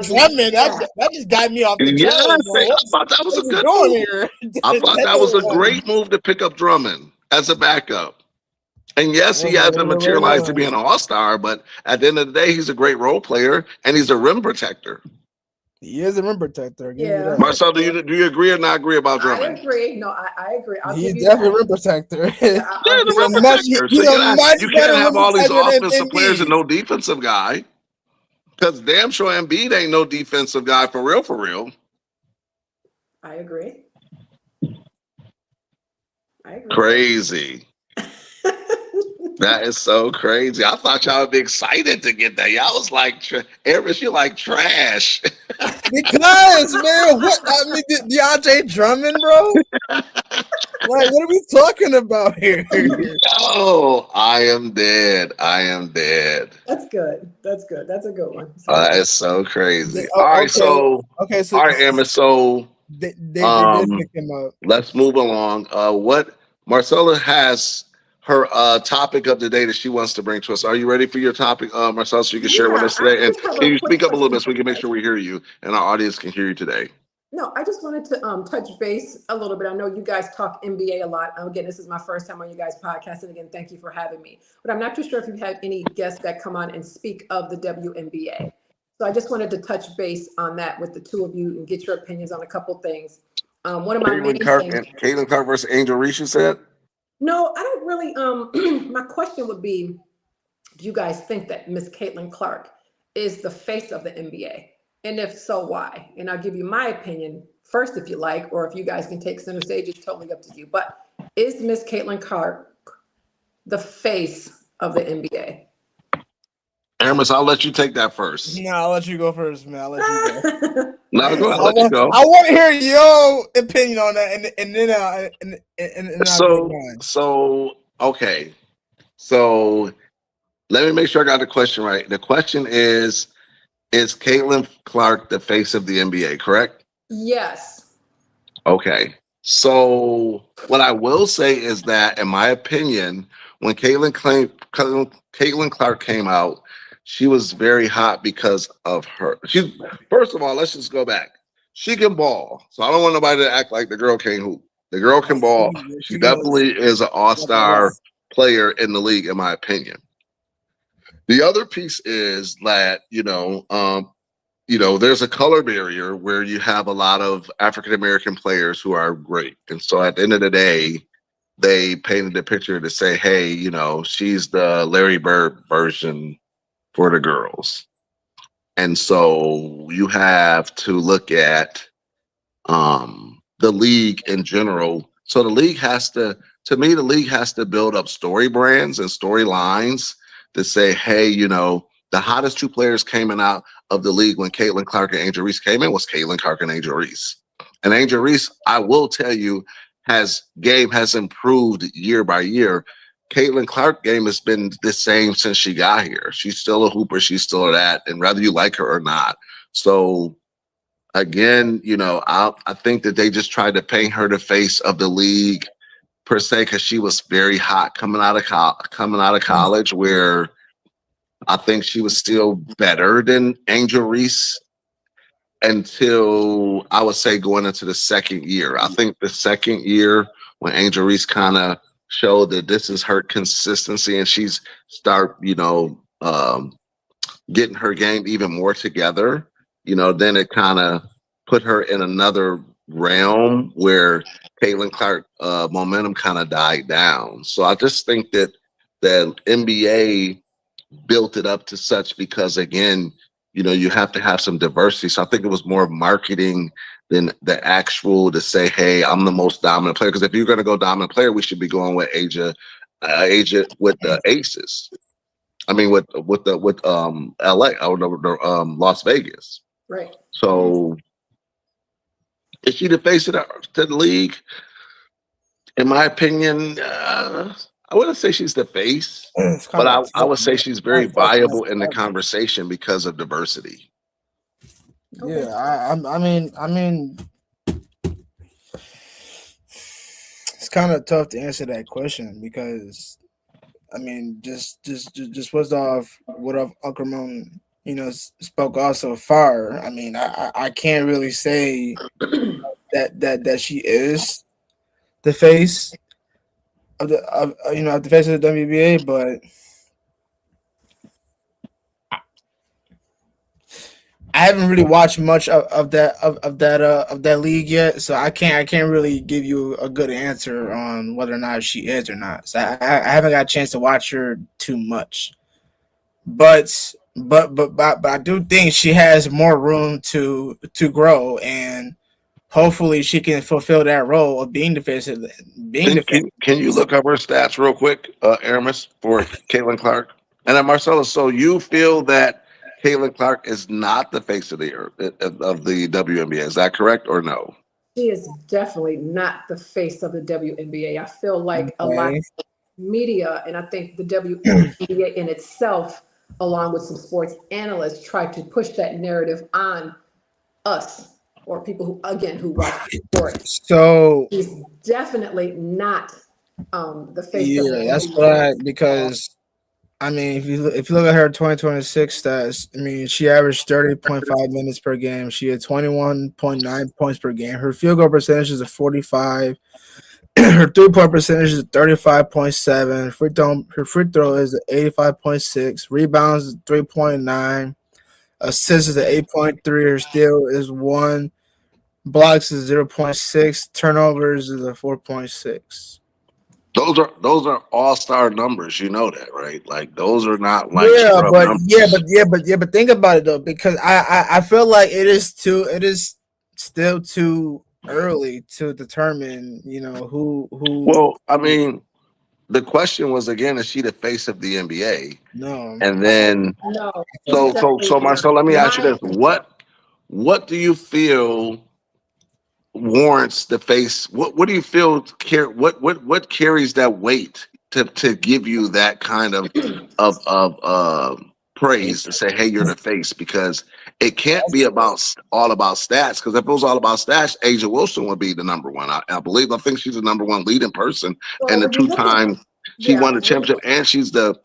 Drummond. That just got me off the train. I thought that was a good move. I thought that was a great move to pick up Drummond as a backup. And yes, he hasn't materialized to be an all-star, but at the end of the day, he's a great role player and he's a rim protector. He is a rim protector. Yeah. Marcel, do you agree or not agree about Drummond? I agree. No, I agree. He's definitely a rim protector. He's a rim protector. You can't have all these offensive players and no defensive guy. Because damn sure Embiid ain't no defensive guy for real. I agree. Crazy. That is so crazy. I thought y'all would be excited to get that. Y'all was like, Eris, you like trash. Because, man, DeAndre Drummond, bro? Like, what are we talking about here? Oh, I am dead. That's good. That's a good one. That is so crazy. All right, so all right, Emma. So they did pick him up. Let's move along. What Marcella has her topic of the day that she wants to bring to us. Are you ready for your topic, Marcella, so you can share with us today? And can you speak up a little bit so we can make sure we hear you and our audience can hear you today? No, I just wanted to touch base a little bit. I know you guys talk NBA a lot. Again, this is my first time on you guys' podcast. And again, thank you for having me. But I'm not too sure if you've had any guests that come on and speak of the WNBA. So I just wanted to touch base on that with the two of you and get your opinions on a couple things. One of my main things. Caitlin Clark versus Angel Reese, you said? No, I don't really. My question would be, do you guys think that Miss Caitlin Clark is the face of the NBA? And if so, why? And I'll give you my opinion first if you like, or if you guys can take center stage, it's totally up to you. But is Miss Caitlin Clark the face of the NBA? Aramis, I'll let you take that first. No, I'll let you go first, man. I'll let you go. No, go ahead. Let you go. I want to hear your opinion on that, and then I'll okay. So let me make sure I got the question right. The question is Caitlin Clark the face of the NBA, correct? Yes. Okay. So what I will say is that, in my opinion, when Caitlin Clark came out, she was very hot because of her. First of all, let's just go back. She can ball, so I don't want nobody to act like the girl can't hoop. The girl can ball. She definitely is an all-star player in the league, in my opinion. The other piece is that there's a color barrier where you have a lot of African American players who are great, and so at the end of the day, they painted the picture to say, hey, she's the Larry Bird version for the girls. And so you have to look at the league in general. So the league has to build up story brands and storylines to say, hey, the hottest two players came out of the league when Caitlin Clark and Angel Reese came in was Caitlin Clark and Angel Reese. And Angel Reese, I will tell you, game has improved year by year. Caitlin Clark game has been the same since she got here. She's still a hooper. She's still that, and whether you like her or not. So again, I think that they just tried to paint her the face of the league per se because she was very hot coming out of college, where I think she was still better than Angel Reese until I would say going into the second year. I think the second year when Angel Reese kind of showed that this is her consistency and she's start, getting her game even more together, then it kind of put her in another realm where Caitlin Clark momentum kind of died down. So I just think that the NBA built it up to such because, again, you have to have some diversity. So I think it was more marketing than the actual to say, hey, I'm the most dominant player. Because if you're going to go dominant player, we should be going with Asia with the Aces. I mean, with LA, Las Vegas. Right. So is she the face of the league? In my opinion, I wouldn't say she's the face, but I would say she's very viable in the conversation because of diversity. Yeah, I mean, it's kind of tough to answer that question because, I mean, just what's off what Uncle Ramon, spoke off so far. I mean, I can't really say that she is the face of the face of the WBA, but I haven't really watched much of that league yet, so I can't really give you a good answer on whether or not she is or not. So I haven't got a chance to watch her too much, but I do think she has more room to grow, and hopefully she can fulfill that role of being the face of Can you look up her stats real quick, Aramis, for Caitlin Clark? And then Marcella, so you feel that Caitlin Clark is not the face of the WNBA. Is that correct or no? She is definitely not the face of the WNBA. I feel like a lot of media, and I think the WNBA in itself, along with some sports analysts, try to push that narrative on us or people who watch sports. So she's definitely not the face of the that's why, because I mean, if you look at her 2026 stats, I mean, she averaged 30.5 minutes per game. She had 21.9 points per game. Her field goal percentage is a 45. Her 3-point percentage is 35.7. Her free throw is 85.6. Rebounds is 3.9. Assists is 8.3. Her steal is 1. blocks is 0.6, turnovers is a 4.6. Those are all-star numbers. You know that, right? Like those are not like Yeah, scrub but numbers. but think about it though, because I feel like it is still too early to determine, who Well, I mean, the question was again, is she the face of the NBA? no. And then No, she's so definitely Marcel, not. let me In ask you my this: what do you feel warrants the face? What do you feel what carries that weight to give you that kind of praise to say, hey, you're the face? Because it can't be all about stats. Because if it was all about stats, Asia Wilson would be the number one. I think she's the number one leading person, well, and the when you two look at time she yeah, won the championship, and she's the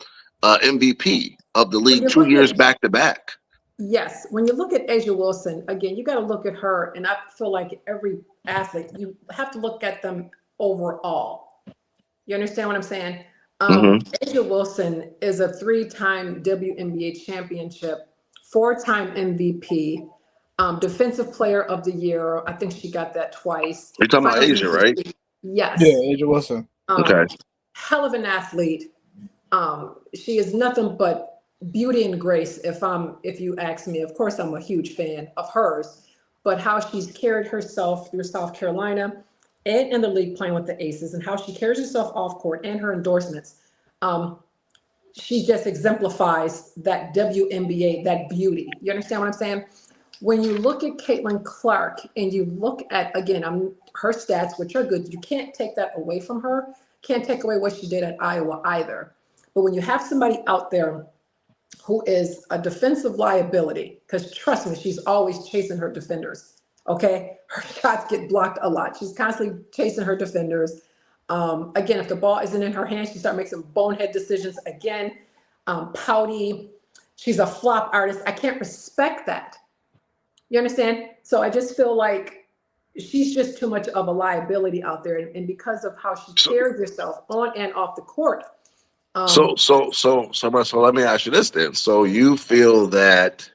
MVP of the when league you 2 years back to back. yes, when you look at Asia Wilson, again, you got to look at her, and I feel like every athlete, you have to look at them overall. You understand what I'm saying? Hmm. Asia Wilson is a three-time WNBA championship, four-time MVP, Defensive Player of the Year. I think she got that twice. You're talking about Finals Asia, right? MVP. Yeah, Yes. Angel Wilson. Okay. Um, Hell of an athlete. She is nothing but beauty and grace. If you ask me, of course, I'm a huge fan of hers, but how she's carried herself through South Carolina and in the league playing with the Aces, and how she carries herself off court and her endorsements. Um, she just exemplifies that WNBA, that beauty. You understand what I'm saying? When you look at Caitlin Clark and you look at, again, her stats, which are good, you can't take that away from her. Can't take away what she did at Iowa either. But when you have somebody out there who is a defensive liability, because trust me, she's always chasing her defenders. Okay, her shots get blocked a lot. She's constantly chasing her defenders. Again, if the ball isn't in her hand, she starts making some bonehead decisions. Again, pouty. She's a flop artist. I can't respect that. You understand? So I just feel like she's just too much of a liability out there, and because of how she So carries herself on and off the court. so Um, so let me ask you this then. So you feel that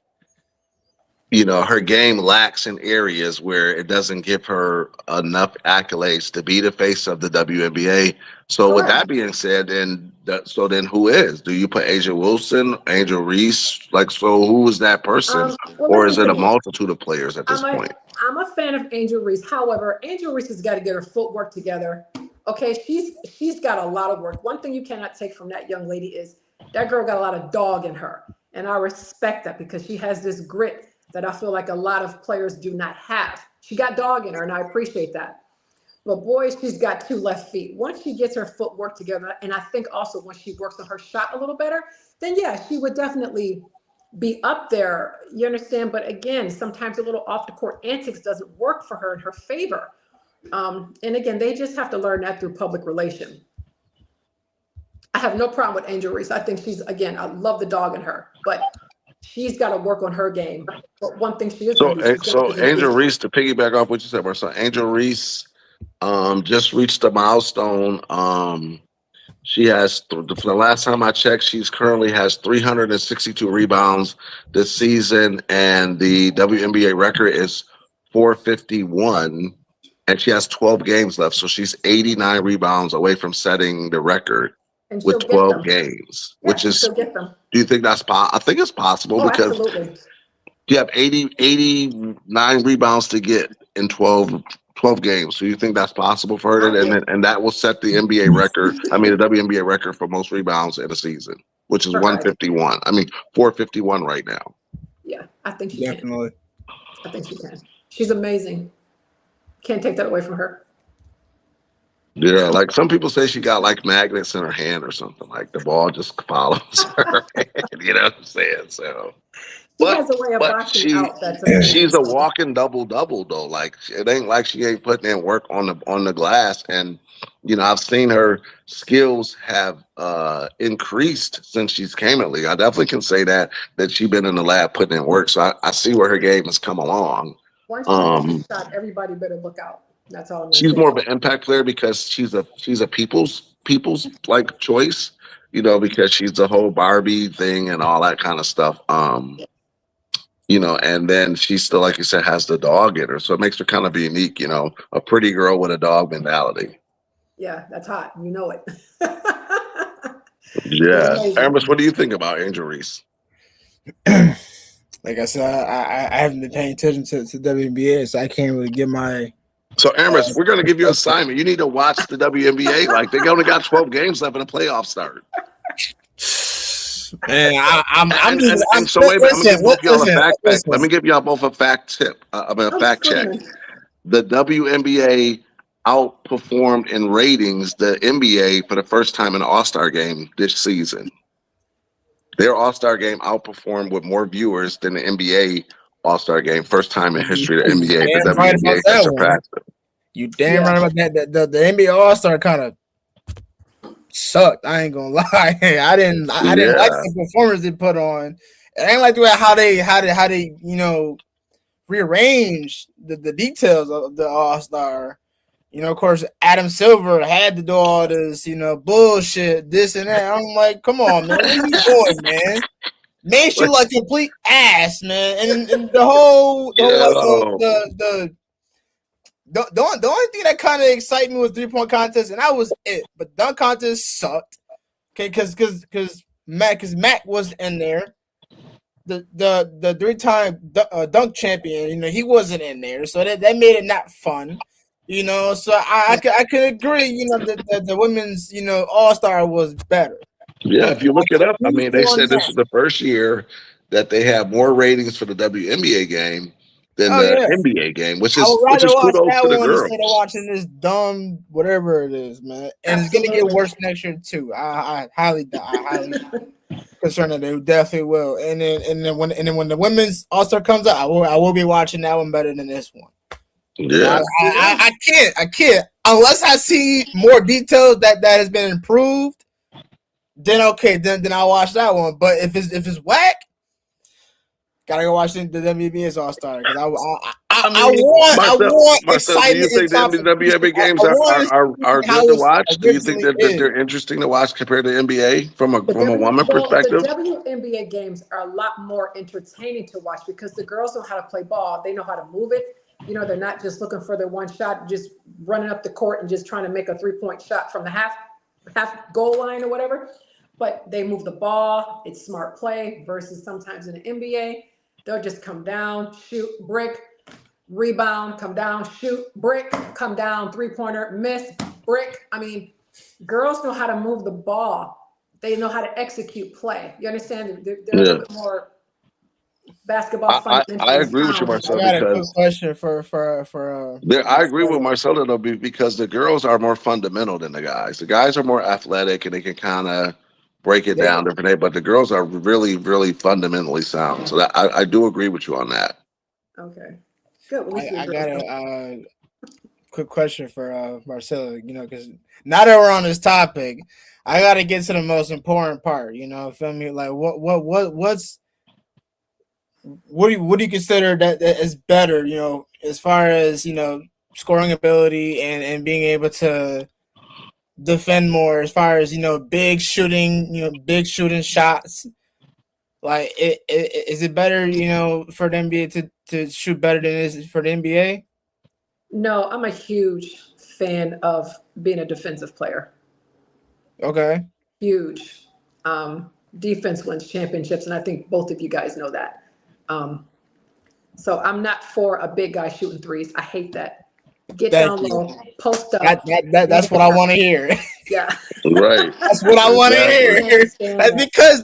her game lacks in areas where it doesn't give her enough accolades to be the face of the WNBA. So with Correct. that being said, then who is? Do you put Asia Wilson, Angel Reese? Like, so who is that person? Well, Or is listen it to a me. multitude of players at this I'm a point? I'm a fan of Angel Reese. However, Angel Reese has got to get her footwork together. Okay, she's got a lot of work. One thing you cannot take from that young lady is that girl got a lot of dog in her, and I respect that because she has this grit that I feel like a lot of players do not have. She got dog in her, and I appreciate that. But boy, she's got two left feet. Once she gets her footwork together, and I think also once she works on her shot a little better, then yeah, she would definitely be up there. You understand? But again, sometimes a little off the court antics doesn't work for her in her favor. And again, they just have to learn that through public relation. I have no problem with Angel Reese. I think I love the dog in her, but she's got to work on her game. But one thing she is going So to do, she's going to so be the Angel face. Reese, to piggyback off what you said, Marcel, Angel Reese just reached a milestone. She has, for the last time I checked, she's currently has 362 rebounds this season, and the WNBA record is 451, and she has 12 games left. So she's 89 rebounds away from setting the record And with she'll get 12 them. games, which Yeah, is, she'll get them. do you think that's possible? I think it's possible Oh, because absolutely. you have 89 rebounds to get in 12 games. So you think that's possible for her? I think And that will set the NBA record, the WNBA record for most rebounds in a season, which is for her. 151. 451 right now. Yeah, I think she can. Definitely. I think she can. She's amazing. Can't take that away from her. Yeah, like some people say she got like magnets in her hand or something, like the ball just follows her hand, you know what I'm saying? So She has a way of but boxing out that's amazing. she's a walking double double though. Like it ain't like she ain't putting in work on the glass. And I've seen her skills have increased since she's came in league. I definitely can say that she's been in the lab putting in work. So I see where her game has come along. Once she hits the Um, shot, everybody better look out. That's all I'm going to she's say. more of an impact player because she's a people's like choice. Because she's the whole Barbie thing and all that kind of stuff. And then she still, like you said, has the dog in her, so it makes her kind of unique. A pretty girl with a dog mentality. Yeah, that's hot. You know it. It's Yeah, amazing. Aramis, what do you think about Angel Reese? Like I said, I haven't been paying attention to WNBA, so I can't really get my. So, Aramis, we're going to give you an assignment. You need to watch the WNBA. Like, they only got 12 games left in the playoffs start. Man, I'm so wait a minute. I'm gonna give both y'all a fact check. listen. Let me give y'all both a fact tip. A fact check. The WNBA outperformed in ratings the NBA for the first time in an All-Star game this season. Their All-Star game outperformed with more viewers than the NBA All-Star game. First time in history of the NBA. The WNBA has surpassed it. You damn right about that. The NBA All-Star kind of sucked. I ain't gonna lie. I didn't like the performance they put on. It ain't like the way how they rearranged the details of the All-Star. Of course, Adam Silver had to do all this, bullshit, this and that. I'm like, come on, man, what are you doing, man? Made you like complete ass, man. And the only thing that kind of excited me was 3-point contest, and that was it. But dunk contest sucked. Okay, because Mac was in there. The 3-time dunk champion, he wasn't in there, so that made it not fun. So I can agree. The women's All-Star was better. Yeah, if you look it up, I mean, they said this was the first year that they have more ratings for the WNBA game than the NBA game, which is kudos to the girls. Instead of watching this dumb whatever it is, man, and it's gonna get worse next year too. I highly concerned that they definitely will. And then when the women's All-Star comes out, I will be watching that one better than this one. Yeah, I can't unless I see more details that has been improved. Then okay, then I'll watch that one. But if it's whack, gotta go watch the WNBA's All-Star because I want excitement. Do you think the WNBA games are good to watch? Do you think that they're interesting to watch compared to NBA from a woman perspective? The WNBA games are a lot more entertaining to watch because the girls know how to play ball. They know how to move it. They're not just looking for their one shot, just running up the court and just trying to make a 3-point shot from the half goal line or whatever. But they move the ball. It's smart play versus sometimes in the NBA, they'll just come down, shoot, brick, rebound, come down, shoot, brick, come down, 3-pointer, miss, brick. I mean, girls know how to move the ball. They know how to execute play. You understand? They're a little bit more basketball fundamentals. I agree with you, Marcelo. I got a quick question for I agree with Marcelo though, because the girls are more fundamental than the guys. The guys are more athletic and they can kind of break it down different, but the girls are really, really fundamentally sound. So I do agree with you on that. Okay, good. I got a quick question for Marcelo. Because now that we're on this topic, I got to get to the most important part. Feel me? Like what do you consider that is better, as far as, scoring ability and being able to defend more, as far as, big shooting shots? Like, is it better, for the NBA to shoot better than it is for the NBA? No, I'm a huge fan of being a defensive player. Okay. Huge. Defense wins championships, and I think both of you guys know that. So I'm not for a big guy shooting threes. I hate that. Get down low, post up. That's what I want to hear. Yeah. Right. That's what I want to hear. Because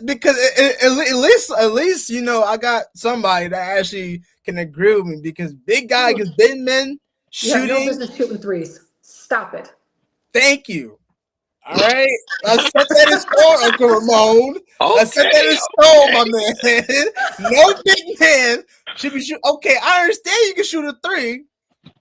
at least I got somebody that actually can agree with me. Because big guy against big men shooting. No business shooting threes. Stop it. Thank you. All right, let's set that in stone, Uncle Ramon. Let's set that in stone, my man. No big man should be shoot. Okay, I understand you can shoot a 3.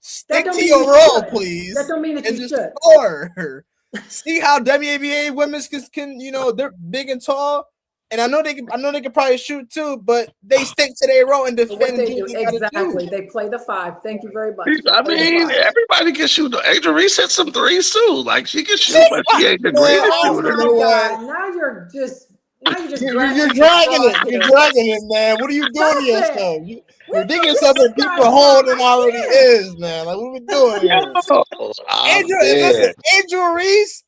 Stick to your role, please. That don't mean that you should. Score. See how WNBA women's can they're big and tall, and I know they can probably shoot too, but they stick to their role and defend. What they do. Exactly, they play the 5. Thank you very much. I mean, everybody can shoot. Angel Reese hit some threes too. Like she can shoot, but she ain't the greatest shooter. Oh my God! Now you're just Now you just You're grasping for dragging straws it. You're here. dragging it, man. What are you doing to Listen, yourself? You're where'd you digging get yourself this in guy deeper from? hole than already I can't. is, man. Like, what are we doing here? Yo, I'm Angel, listen, dead. Angel Reese.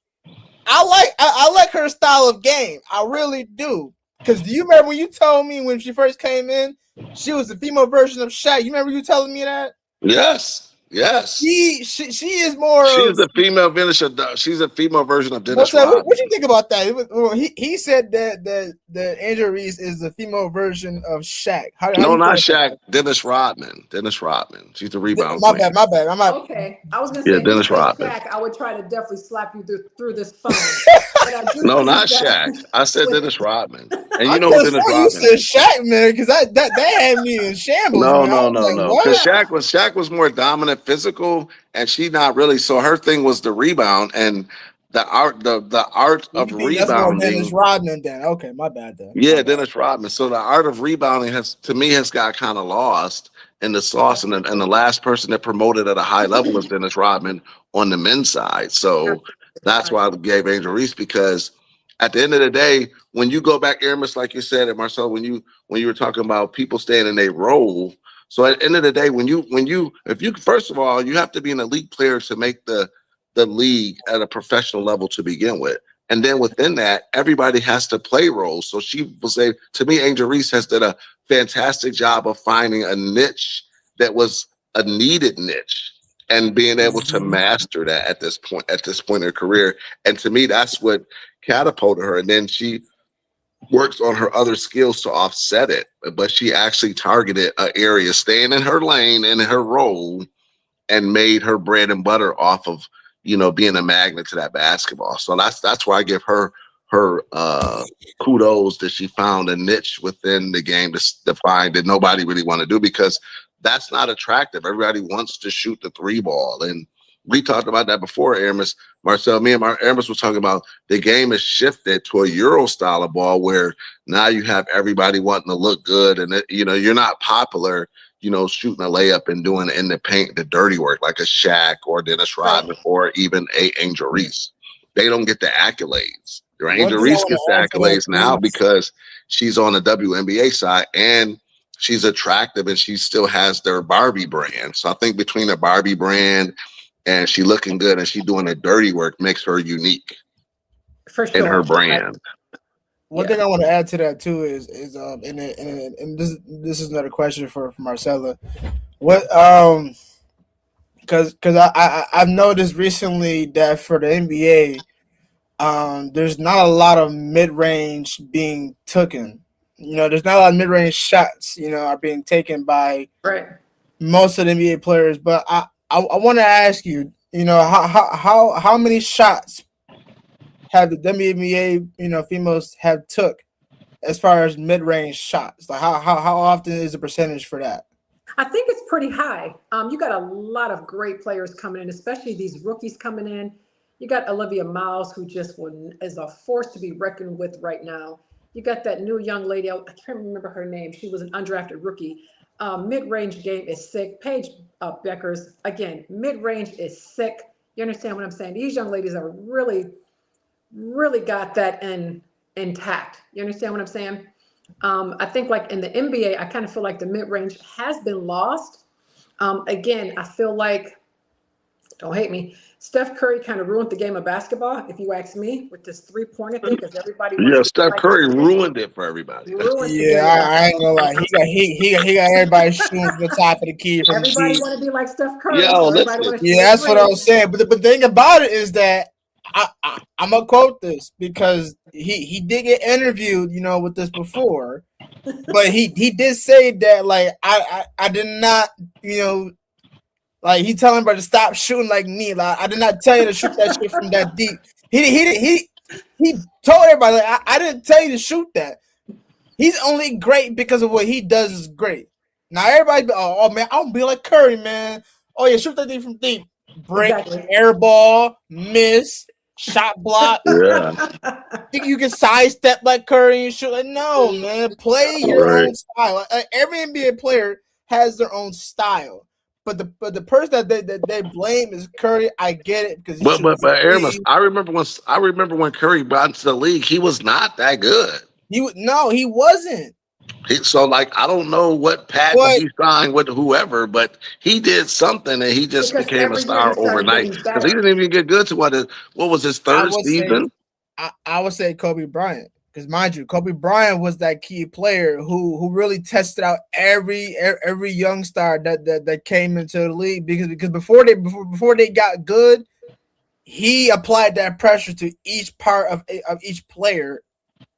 I like her style of game. I really do. Because do you remember when you told me when she first came in, she was the female version of Shaq? You remember you telling me that? Yes, yes. She is more She's of. the female finisher. She's a female version of Dennis What's that? What you Rodman. think about that? He said that Angel Reese is the female version of Shaq. How do No, you feel not about Shaq. Dennis Rodman. Dennis Rodman. She's the that? rebound My queen. bad, my bad. I'm not. Okay, I was gonna Yeah, say if you Dennis say Rodman. Shaq, I would try to definitely slap you through this phone. But I do No, not believe that Shaq. I said with Dennis Rodman. And I you know could who have Dennis sworn you Rodman said is. Shaq, man, because that had me in shambles, No, man. I no, was no, like, no. Because what? Shaq was more dominant physical, and she not really. So her thing was the rebound and the art You of think that's more Dennis rebounding. Rodman then? Okay, my bad then. My Yeah, bad. Dennis Rodman. So the art of rebounding has, to me, has got kind of lost in the sauce, and the last person that promoted at a high level was Dennis Rodman on the men's side. So that's why I gave Angel Reese, because at the end of the day, when you go back, Aramis, like you said, and Marcel, when you were talking about people staying in their role. So at the end of the day, if you first of all, you have to be an elite player to make the league at a professional level to begin with. And then within that, everybody has to play roles. So she will say, to me, Angel Reese has done a fantastic job of finding a niche that was a needed niche and being able to Mhm. master that at this point in her career. And to me, that's what catapulted her. And then she works on her other skills to offset it. But she actually targeted an area, staying in her lane and in her role, and made her bread and butter off of being a magnet to that basketball. So that's why I give her kudos that she found a niche within the game to find that nobody really want to do, because that's not attractive. Everybody wants to shoot the three ball, and we talked about that before. Aramis, Marcel, me and Aramis was talking about the game has shifted to a Euro style of ball where now you have everybody wanting to look good, and you're not popular shooting a layup and doing in the paint the dirty work like a Shaq or Dennis right. Rodman or even a Angel Reese. They don't get the accolades. Your One Angel thing I Reese want gets the to add to that accolades now too. because she's on the WNBA side and she's attractive and she still has their Barbie brand. So I think between the Barbie brand and she looking good and she doing the dirty work makes her unique For in her sure. brand. One thing I want to add to that too is and this is another question for Marcella. What because I've noticed recently that for the NBA, there's not a lot of mid range being taken. There's not a lot of mid range shots. Are being taken by Right. most of the NBA players. But I want to ask you, how many shots have the WNBA females have took as far as mid range shots? Like how often is the percentage for that? I think it's pretty high. You got a lot of great players coming in, especially these rookies coming in. You got Olivia Miles, who is a force to be reckoned with right now. You got that new young lady. I can't remember her name. She was an undrafted rookie. Mid-range game is sick. Paige Beckers, again, mid-range is sick. You understand what I'm saying? These young ladies are really, really got that intact. You understand what I'm saying? I think like in the NBA, I kind of feel like the mid range has been lost. Again, I feel like, don't hate me, Steph Curry kind of ruined the game of basketball, if you ask me, with this 3-pointer thing, because everybody wants Yeah, to be Steph like Curry Steph. ruined it for everybody. Ruined the Yeah, game of I ain't basketball. gonna lie. He got everybody shooting from the top of the key from Everybody deep. want to be like Steph Curry, Yo, so everybody listen. want to shoot Yeah, a that's what I three. was saying. But the thing about it is that I'm gonna quote this because he did get interviewed, with this before, but he did say that like I did not, like he telling everybody to stop shooting like me. Like I did not tell you to shoot that shit from that deep. He told everybody like I didn't tell you to shoot that. He's only great because of what he does is great. Now everybody, oh man, I don't be like Curry, man. Oh yeah, shoot that thing from deep, brick, Exactly. air ball, miss, shot block. Yeah, Think you can sidestep like Curry and shoot? Like no, man. Play your right. own style. Every NBA player has their own style. But the person that they blame is Curry. I get it because he But shoots but but Aramis, three. I remember when Curry got into the league, he was not that good. He wasn't. So, like, I don't know what patent But he signed with whoever, but he did something and he just Because became a every year he star started overnight getting because he better. didn't even get good to what was his I third would say season. I would say Kobe Bryant, because mind you, Kobe Bryant was that key player who really tested out every young star that came into the league, because before they got good, he applied that pressure to each part of each player,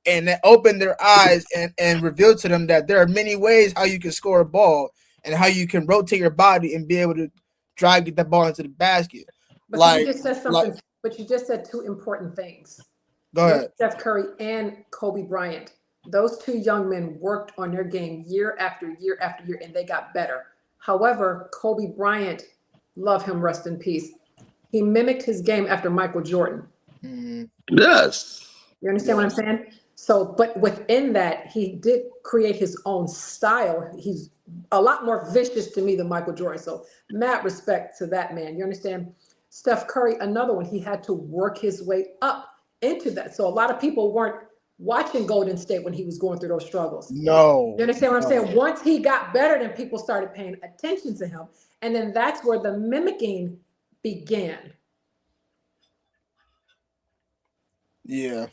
and that opened their eyes and revealed to them that there are many ways how you can score a ball and how you can rotate your body and be able to get that ball into the basket. But see, you Like just said like something, but you just said two important things. go With ahead. Steph Curry and Kobe Bryant, those two young men worked on their game year after year after year, and they got better. However, Kobe Bryant, love him, rest in peace. He mimicked his game after Michael Jordan. Mhm. Yes. You understand what I'm Yes. saying? So, but within that, he did create his own style. He's a lot more vicious to me than Michael Jordan. So, mad respect to that man. You understand? Steph Curry, another one, he had to work his way up into that. So, a lot of people weren't watching Golden State when he was going through those struggles. You No. understand what I'm saying? No. Once he got better, then people started paying attention to him. And then that's where the mimicking began. Yeah.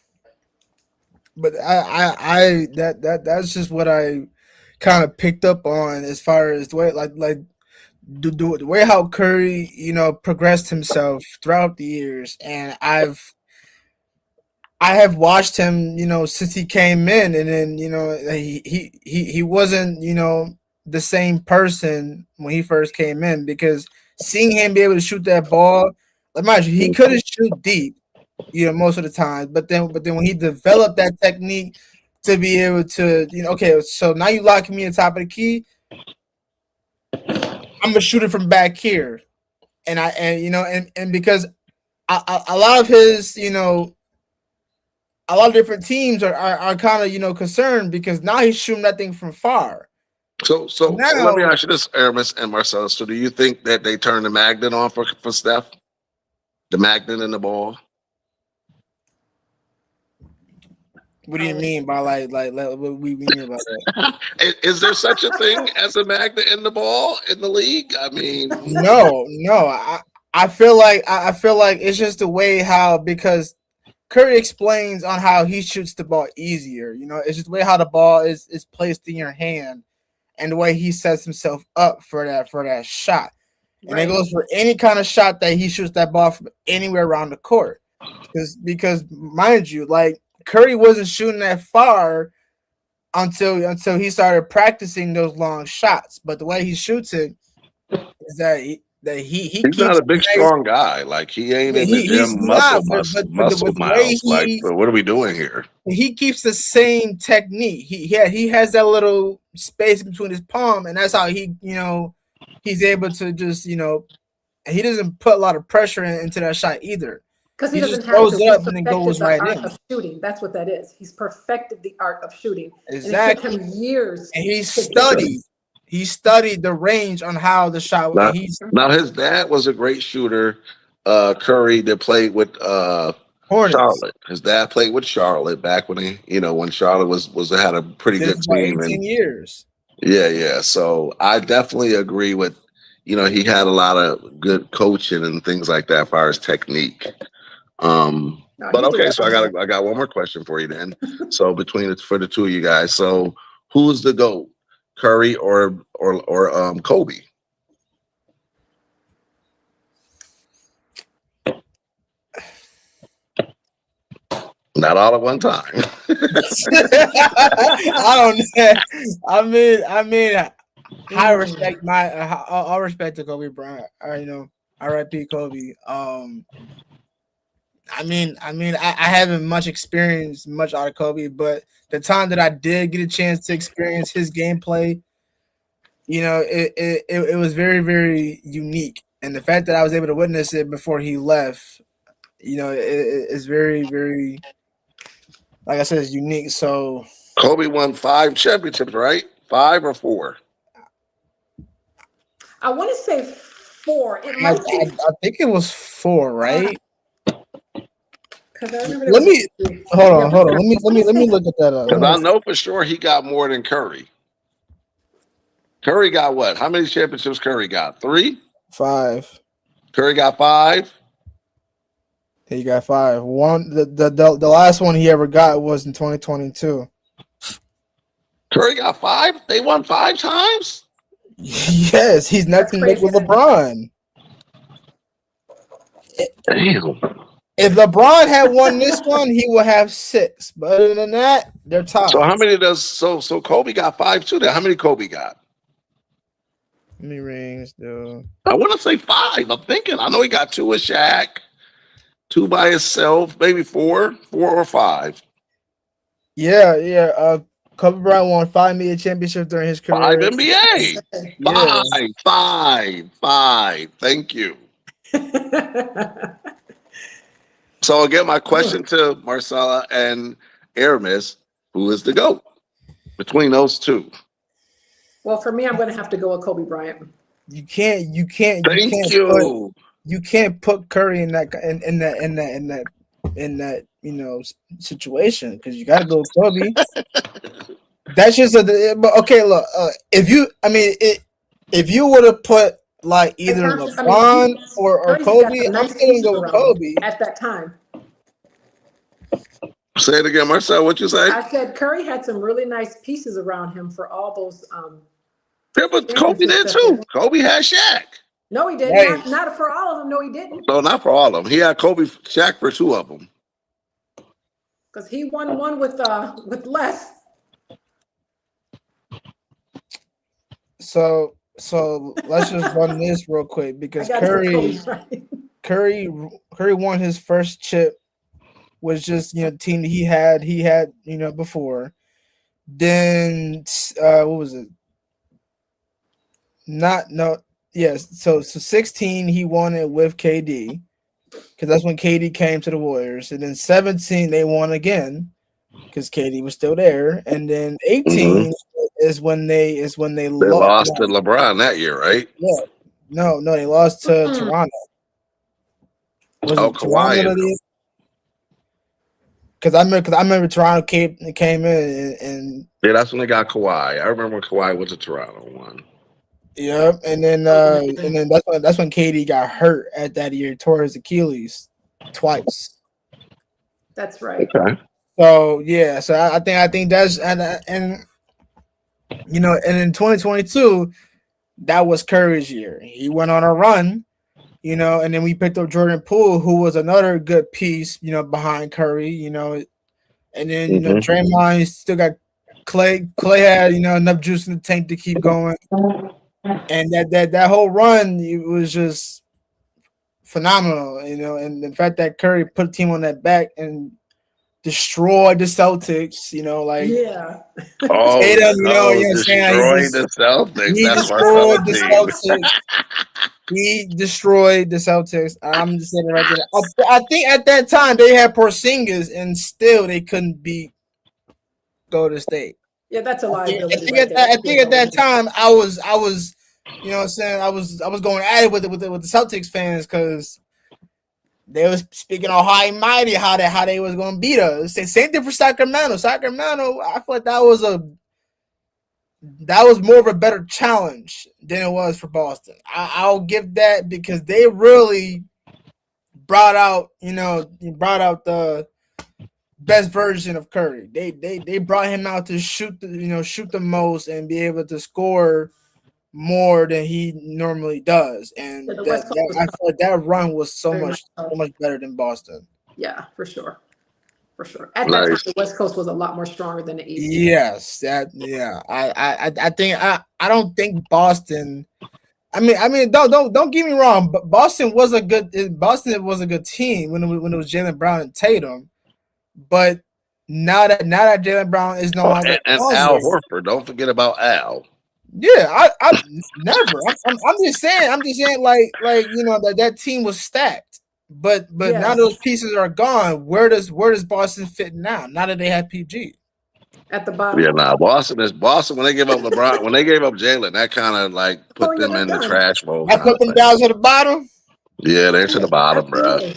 But I that's just what I kind of picked up on as far as the way the way how Curry, progressed himself throughout the years, and I have watched him, since he came in, and then he wasn't, the same person when he first came in, because seeing him be able to shoot that ball, like mind you, he couldn't shoot deep, most of the time, but then when he developed that technique to be able to, okay, so now you locking me on top of the key, I'm gonna shoot it from back here, and because a lot of his, a lot of different teams are kind of concerned because now he's shooting that thing from far. So let me Now, ask you this, Aramis and Marcel. So, do you think that they turned the magnet on for Steph? The magnet in the ball? what do you mean by what we mean by that? Is there such a thing as a magnet in the ball in the league? I mean, No, no. I feel like it's just the way how, because Curry explains on how he shoots the ball easier. It's just the way how the ball is placed in your hand, and the way he sets himself up for that shot. And it Right. goes for any kind of shot that he shoots that ball from anywhere around the court. Because mind you, like Curry wasn't shooting that far until he started practicing those long shots. But the way he shoots it is that he he's not keeps a big, nice. strong guy. Like he ain't Yeah, in the he's gym not, but muscle the way miles. Like, so what are we doing here? he keeps the same technique. He has that little space between his palm, and that's how he's able to just he doesn't put a lot of pressure into that shot either. Because he He just doesn't have throws to. it He's up and then perfected goes the right art in. of shooting. That's what that is. He's perfected the art of shooting. And it took Exactly. him years And he to get there. studied. He studied the range on how the shot, and Now, he's now his dad was a great shooter. Curry that played with Hornets. Charlotte. His dad played with Charlotte back when when Charlotte was had a pretty Did it good for about team. 18 And years. yeah, yeah. So I definitely agree with, he had a lot of good coaching and things like that as far as technique. No, But he did okay, so everything. I got one more question for you then. So for the two of you guys, so who's the GOAT? Curry or Kobe? Not all at one time. I don't know. I mean, high Mm. respect, all respect to Kobe Bryant. R.I.P. Kobe. I haven't much experience much out of Kobe, but the time that I did get a chance to experience his gameplay, it was very, very unique. And the fact that I was able to witness it before he left, is very, very, like I said, it's unique. So Kobe won 5 championships, right? 5 or 4. I want to say four. It I, might I, be. I think it was four, Uh, right? Because I remember Let me hold on. Let me look at that up. Because I know for sure he got more than Curry. Curry got what? How many championships Curry got? 3? 5. Curry got 5? He got 5. The last one he ever got was in 2022. Curry got 5? They won 5 times? Yes, he's nothing like with LeBron. Damn. If LeBron had won this one, he would have 6. But other than that, they're tied. So how many does so Kobe got 5 too? Then how many Kobe got? How many rings, dude? I want to say 5. I'm thinking. I know he got 2 with Shaq, 2 by himself, maybe 4 or 5. Yeah. Kobe Bryant won 5 NBA championships during his career. 5 NBA. Yeah. 5. Thank you. So again, my question to Marcella and Aramis, who is the GOAT between those two? Well, for me, I'm going to have to go with Kobe Bryant. You can't. Thank you. You can't put Curry in that situation because you got to go with Kobe. That's just okay. Look, if you would have put like either LeBron or Kobe, I'm still gonna go with Kobe at that time. Say it again, Marcel. What you say? I said Curry had some really nice pieces around him for all those. Yeah, but Kobe did too. Kobe had Shaq. No, he didn't. Right. Not for all of them. No, he didn't. No, not for all of them. He had Kobe, Shaq for 2 of them. Because he won one with less. So let's just run this real quick because Curry won his first chip, was just the team that he had before. Then what was it? So 16 he won it with KD because that's when KD came to the Warriors, and then 17 they won again because KD was still there, and then 18 is when they lost to LeBron that year, right? Yeah, no, they lost to Toronto. Kawhi. Because I remember Toronto came in and yeah, that's when they got Kawhi. I remember when Kawhi went to Toronto one. Yep, and then that's when KD got hurt at that year, tore his Achilles twice. That's right. Okay. So yeah, so I think that's and and in 2022, that was Curry's year. He went on a run, and then we picked up Jordan Poole, who was another good piece, behind Curry, and then Draymond still got Clay had enough juice in the tank to keep going. And that whole run, it was just phenomenal, and the fact that Curry put a team on that back and destroyed the Celtics, destroyed the Celtics. He destroyed the Celtics. He destroyed the Celtics. I'm just saying it right there. I think at that time they had Porzingis, and still they couldn't beat Golden State. Yeah, that's a liability. I think at that time I was I was going at it with the Celtics fans because they was speaking all high and mighty how they was going to beat us. Same thing for Sacramento. Sacramento, I feel like that was more of a better challenge than it was for Boston. I'll give that because they really brought out the best version of Curry. They brought him out to shoot the most and be able to score more than he normally does, and I feel like that run was so much better than Boston. Yeah, for sure. At that time, the West Coast was a lot more stronger than the East. Yes, I don't think Boston. I mean, don't get me wrong, but Boston was a good team when it was Jaylen Brown and Tatum, but now that Jaylen Brown is no longer and Al Horford, don't forget about Al. Yeah, I never. I'm just saying, like that team was stacked, but now those pieces are gone. Where does Boston fit now? Now that they have PG at the bottom. Yeah, Boston when they gave up LeBron, when they gave up Jaylen, that kind of like put them in the trash mode. I put them down to the bottom. Yeah, they're to the bottom, bro.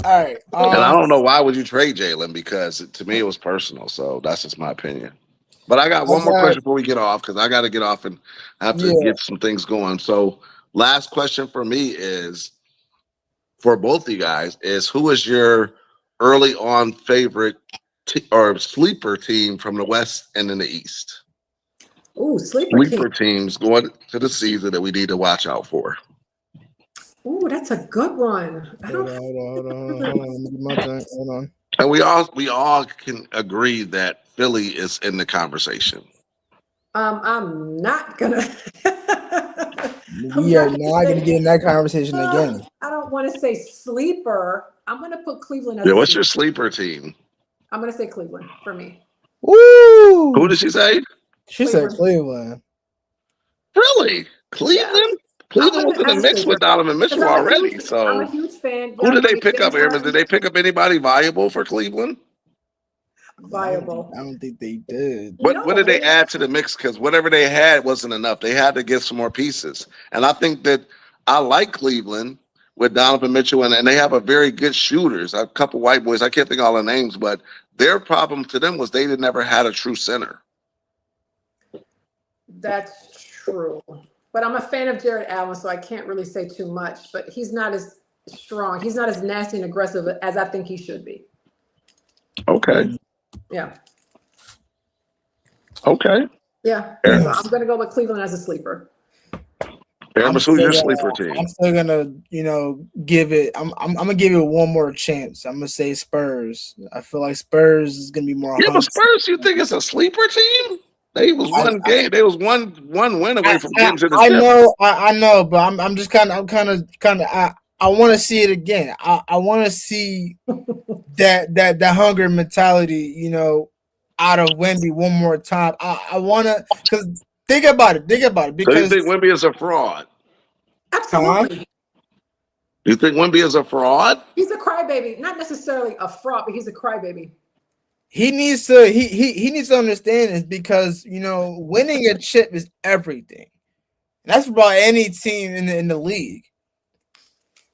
All right. And I don't know why would you trade Jalen, because to me it was personal. So that's just my opinion. But I got one more question before we get off, because I got to get off and I have to get some things going. So last question for me is, for both of you guys, is who is your early on favorite or sleeper team from the West and in the East? Ooh, sleeper teams going to the season that we need to watch out for. Ooh, that's a good one. Hold on. And we all can agree that Philly is in the conversation. I'm not gonna. We are not going to get in that conversation again. I don't want to say sleeper. I'm going to put Cleveland as what's your sleeper team? I'm going to say Cleveland for me. Woo! Who did she say? She said Cleveland. Really? Cleveland? Yeah. Cleveland was in the mix with Donovan Mitchell already. So I'm a huge fan. Who did they pick up, Aaron? Did they pick up anybody viable for Cleveland? Viable. I don't think they did. What did they add to the mix? Because whatever they had wasn't enough. They had to get some more pieces. And I think that I like Cleveland with Donovan Mitchell, and they have a very good shooters. A couple white boys. I can't think of all the names, but their problem to them was they never had a true center. That's true. But I'm a fan of Jared Allen, so I can't really say too much. But he's not as strong. He's not as nasty and aggressive as I think he should be. Okay. Yeah. Okay. Yeah. So I'm going to go with Cleveland as a sleeper. Who's your sleeper team? I'm still gonna, give it. I'm gonna give it one more chance. I'm gonna say Spurs. I feel like Spurs is gonna be more. Yeah, but Spurs, you think it's a sleeper team? They was one game. They was one win away from getting to the. I know, but I'm just kind of. I want to see it again. I want to see that hunger mentality, out of Wemby one more time. I want to, because think about it. Because so you think Wemby is a fraud? Absolutely. You think Wemby is a fraud? He's a crybaby. Not necessarily a fraud, but he's a crybaby. He needs to he needs to understand this, because winning a chip is everything. And that's about any team in the league.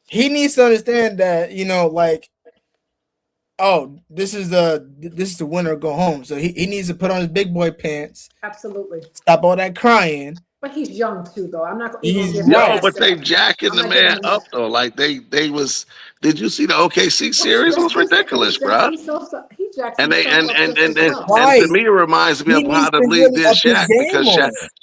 He needs to understand that, this is the winner, go home. So he needs to put on his big boy pants. Absolutely. Stop all that crying. But he's young too, though. I'm not going to give him but they jacking the man up though. Like they was. Did you see the OKC series? It was ridiculous, bro. And to me, it reminds me of how the league did Shaq, because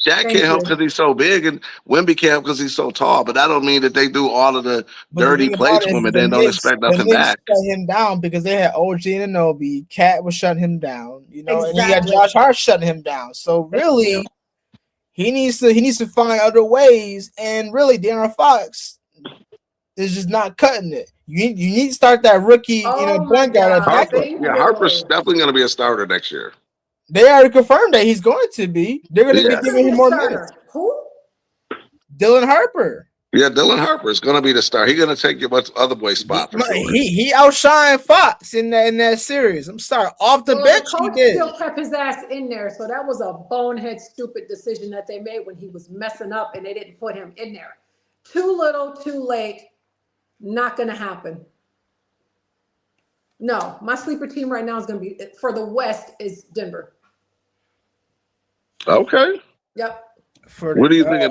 Shaq can't help because he's so big, and Wemby can't help because he's so tall. But that don't mean that they do all of the dirty plays for him and then don't expect nothing back. Shut him down because they had OG and Anunoby. Cat was shutting him down, and you got Josh Hart shutting him down. So really, he needs to find other ways. And really, De'Aaron Fox is just not cutting it. You need to start that rookie, point guard. Harper's definitely going to be a starter next year. They already confirmed that he's going to be. They're going to be giving him more minutes. Who? Dylan Harper. Yeah, Dylan Harper is going to be the star. He's going to take your other boy's spot. For sure. He outshined Fox in that series. I'm sorry, off the bench he did. Still kept his ass in there, so that was a bonehead, stupid decision that they made when he was messing up, and they didn't put him in there. Too little, too late. Not going to happen. No, my sleeper team right now is going to be, for the West, is Denver. Okay. Yep. What do you think of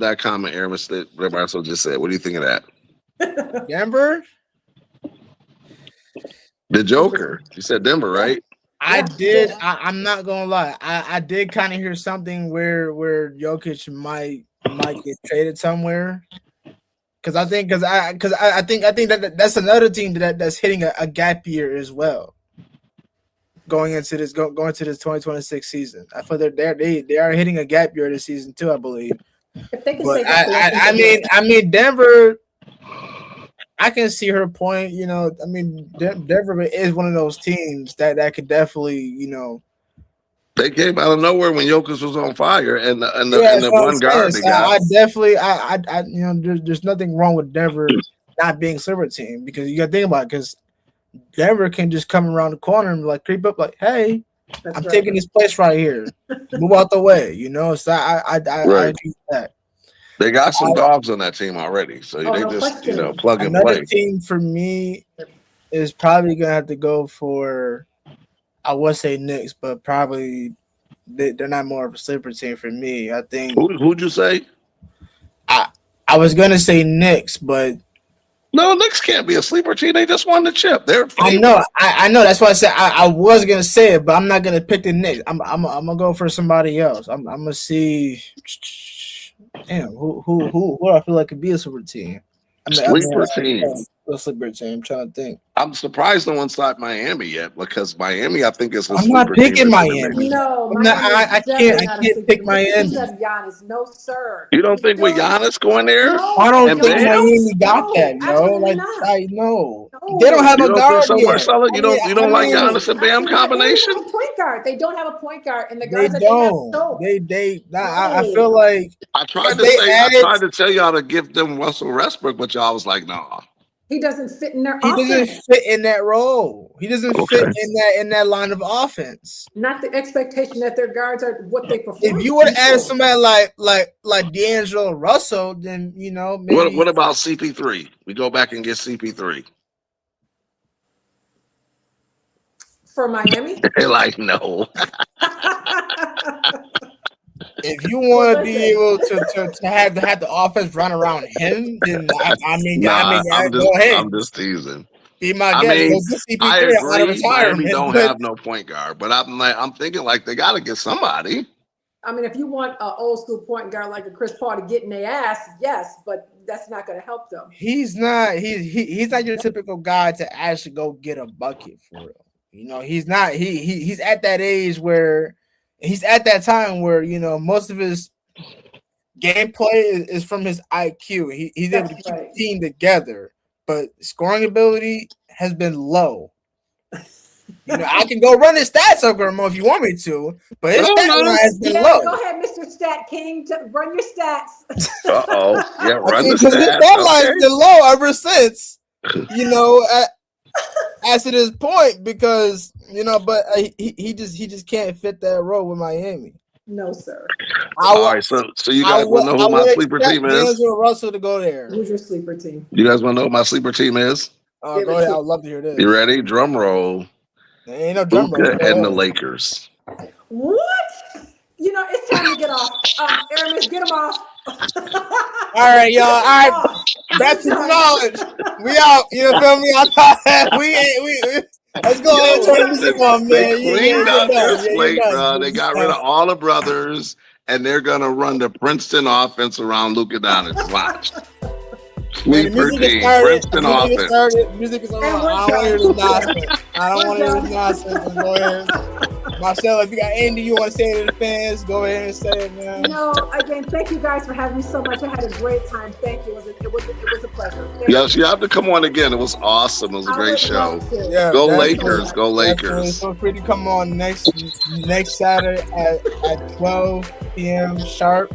that comment, Aramis, that Roberto just said? What do you think of that? Denver? The Joker. You said Denver, right? I did. I'm not gonna lie. I did kind of hear something where Jokic might get traded somewhere. Because I think that's another team that's hitting a gap year as well. Going into this 2026 season, I feel they are hitting a gap year this season too, I believe. If they can but I mean Denver, I can see her point. Denver is one of those teams that could definitely They came out of nowhere when Jokic was on fire, and the one guard they got. There's nothing wrong with Denver not being a silver team, because you got to think about it, because Denver can just come around the corner and creep up hey, I'm taking this place right here, move out the way, So I do that. They got some dogs on that team already, so they just plug and play. Another team for me is probably gonna have to go for. I would say Knicks, but probably they're not more of a sleeper team for me. I think Who'd you say? I I was gonna say Knicks, but No, Knicks can't be a sleeper team. They just won the chip. They're I know, I know. That's why I said I was gonna say it, but I'm not gonna pick the Knicks. I'm gonna go for somebody else. I'm gonna see. Damn, who I feel like could be a super team. sleeper team. A sleeper team. I'm trying to think. I'm surprised no one's thought Miami yet because Miami, I think, is a I'm sleeper not picking team. Miami. No, I can't pick Miami. Giannis, no sir. You don't think with Giannis going there? No, I don't And think Bam? Miami got that. No, absolutely like not. I know No. they don't have You a don't guard think so, yet. Marcella? You don't like mean, Giannis and Bam combination? They don't have a point guard. They don't have a point guard, and the They guards that don't. they have don't. I feel like I tried They added- tried to tell y'all to give them Russell Westbrook, but y'all was like, no. He doesn't fit in their he offense. doesn't fit in that role. He doesn't fit in that line of offense. Not the expectation that their guards are what they perform. If you would have added somebody like D'Angelo Russell, then maybe. What about CP3? We go back and get CP3. For Miami? They're like, no. If you want to be able to have the offense run around him, then I mean, go ahead. I'm just teasing. Be my I guest. mean, Go get CP3 I out of agree. retirement, Miami don't but- have no point guard, but I'm thinking like they got to get somebody. I mean, if you want an old school point guard like a Chris Paul to get in their ass, yes, but that's not going to help them. He's not. He's not your typical guy to actually go get a bucket for real. He's not. He's at that age where he's at that time where most of his gameplay is from his IQ. He's able to keep the team together, but scoring ability has been low. I can go run his stats over more if you want me to, but his stat line has been low. Go ahead, Mr. Stat King, run your stats. Yeah, run the His stats. stat line's been low ever since. As to this point, because but he just can't fit that role with Miami. No, sir. All right, so you guys want to know who my sleeper team is? D'Angelo Russell to go there. Who's your sleeper team? You guys want to know who my sleeper team is? Go ahead. I would love to hear this. You ready? Drum roll. There ain't no drum roll. Luka and the Lakers. What? It's time to get off. Aramis, get him off. All right, y'all. All right. That's the knowledge. We out. You feel me? I thought we let's go ahead and turn the music on, man. They cleaned out their slate, bro. They got rid of all the brothers, and they're gonna run the Princeton offense around Luka Doncic. Watch. Sleeper team, Princeton offense. Music is on. I don't want to hear this nonsense. I don't want to hear this nonsense. Go ahead. Marcel, if you got anything you want to say to the fans, go ahead and say it, man. No, again, thank you guys for having me so much. I had a great time. Thank you. It was a pleasure. Yes, you have to come on again. It was awesome. It was a great show. Yeah, go Lakers. Go Lakers. Feel free to come on next Saturday at 12 p.m. sharp.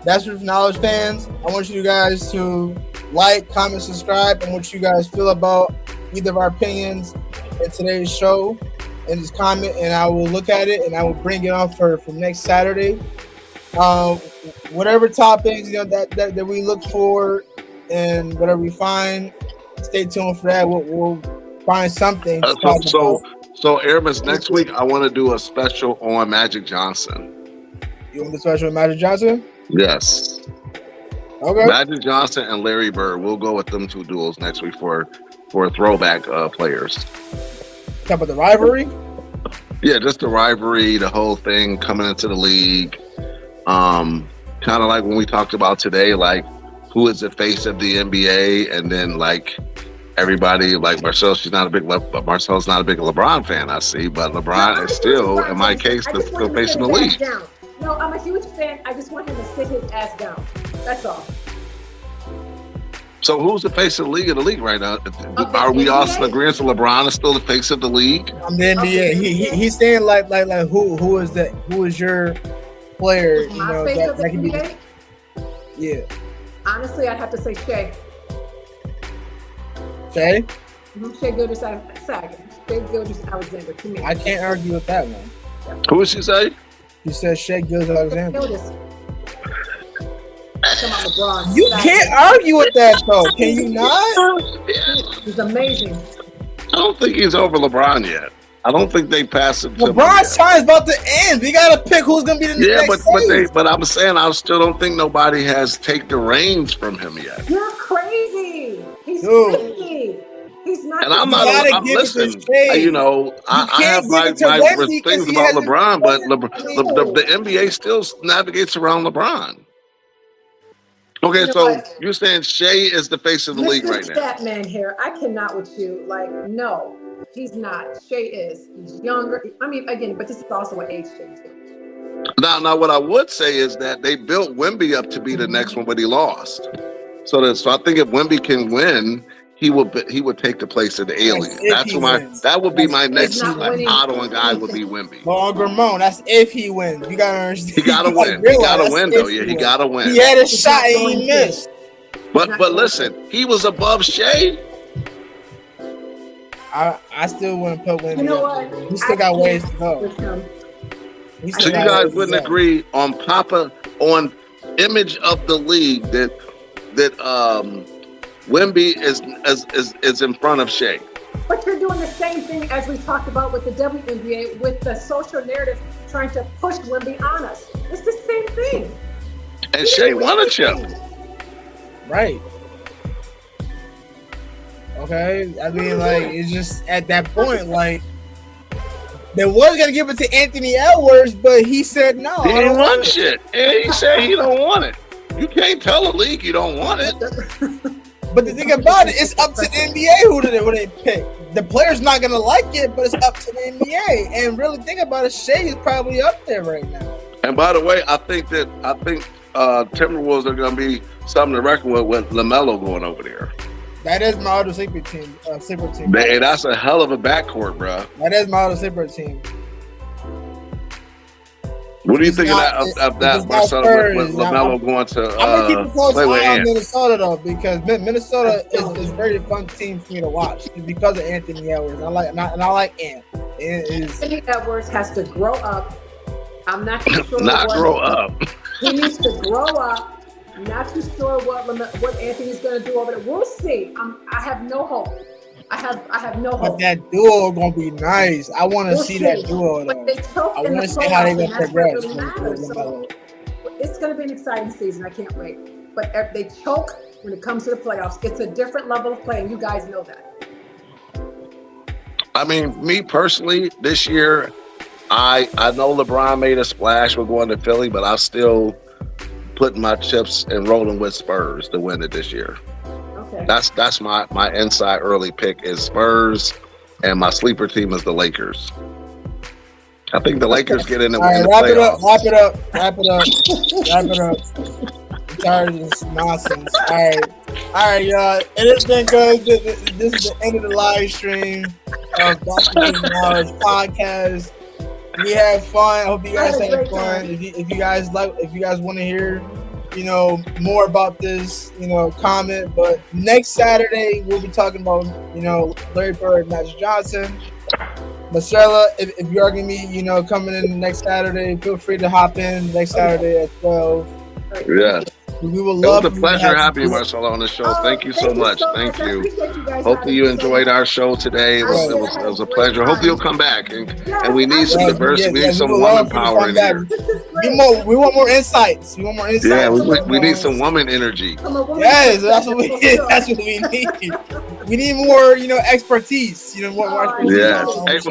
That's for knowledge fans. I want you guys to like, comment, subscribe, and what you guys feel about either of our opinions in today's show. And just comment, and I will look at it, and I will bring it on for next Saturday. Whatever topics that we look for, and whatever we find, stay tuned for that. We'll find something. So Aramis, next week I want to do a special on Magic Johnson. You want the special on Magic Johnson? Yes. Okay. Magic Johnson and Larry Bird. We'll go with them two duels next week for throwback players. Talk about the rivalry? Yeah, just the rivalry, the whole thing coming into the league. Kind of like when we talked about today, like who is the face of the NBA, and then like everybody, like Marcel's not a big LeBron fan, I see, but LeBron is still, in my case, the face of the league. No, I'm a huge fan. I just want him to sit his ass down. That's all. So who's the face of the league right now? Are we all in agreement that LeBron is still the face of the league? I'm the NBA. He's saying like who is your player? That can be. Yeah. Honestly, I'd have to say Shea. Shea? Shea Gilgeous-Alexander. Shea Gilgeous-Alexander to me. I can't argue with that one. Who did she say? He said Shea Gilgeous-Alexander. talking about LeBron. You can't argue with that though. Can you not? He's amazing. I don't think he's over LeBron yet. I don't think they passed him. LeBron's time is about to end. We gotta pick who's gonna be the next. But I'm saying I still don't think nobody has taken the reins from him yet. You're crazy. He's crazy. He's not. And I'm listen. You know, I have my things about LeBron, but the NBA still navigates around LeBron. Okay, so you're saying Shea is the face of the league right now? That man here, I cannot with you. Like, no, he's not. Shea is. He's younger. I mean, again, but this is also an age thing too. Now, what I would say is that they built Wemby up to be the next one, but he lost. So I think if Wemby can win, he would take the place of the alien. That would be my next idol guy would be Wemby. Well, Gramon, that's if he wins. You gotta understand. He gotta win. He gotta win though. Yeah, he gotta win. He had a shot and he missed. But listen, he was above Shea. I still wouldn't put Wemby. You know what? He still got ways to go. So you guys wouldn't agree on image of the league that Wemby is in front of Shea. But you're doing the same thing as we talked about with the WNBA, with the social narrative trying to push Wemby on us. It's the same thing. And Shea won a chip. Right. Okay. I mean, like, it's just at that point, like, they was gonna give it to Anthony Edwards, but he said no. He didn't want shit. And he said he don't want it. You can't tell a league you don't want it. But the thing about it, it's up to the NBA who they pick. The player's not gonna like it, but it's up to the NBA. And really think about it, Shea is probably up there right now. And by the way, I think Timberwolves are gonna be something to reckon with LaMelo going over there. That is my other sleeper team. Hey, that's a hell of a backcourt, bro. That is my other sleeper team. What do you think of that, Marcelo, with LaMelo going to I'm gonna keep a close eye on Minnesota though, because Minnesota is a very fun team for me to watch because of Anthony Edwards. I like Ant. Anthony Edwards has to grow up. I'm not too sure. Grow up. He needs to grow up. Not too sure what Anthony's going to do over there. We'll see. I have no hope. I have no hope. But that duo gonna be nice. I want to see that duo. Though. I want to see how they're gonna progress. So it's gonna be an exciting season. I can't wait. But if they choke when it comes to the playoffs, it's a different level of play, and you guys know that. I mean, me personally, this year, I know LeBron made a splash with going to Philly, but I'm still putting my chips and rolling with Spurs to win it this year. Okay. That's my inside early pick is Spurs, and my sleeper team is the Lakers. I think the Lakers get in and win the playoffs. Wrap it up. I'm tired of this nonsense. All right, y'all. It has been good. This is the end of the live stream of Basketball Knowledge podcast. We had fun. I hope you guys had fun. If you guys want to hear, more about this, comment. But next Saturday we'll be talking about, Larry Bird, Magic Johnson. Marcella, if you are gonna be, coming in next Saturday, feel free to hop in next Saturday at 12. Yeah. We will love. It was a pleasure having you, Marcella, on the show. Thank you so much. Thank you. Hopefully you enjoyed our show today. It was a pleasure. Hopefully you'll come back. And we need some diversity. We need some woman power in here. We want more insights. Yeah, we need some woman energy. Yes, that's what we need. We need more, expertise. More expertise. Yeah.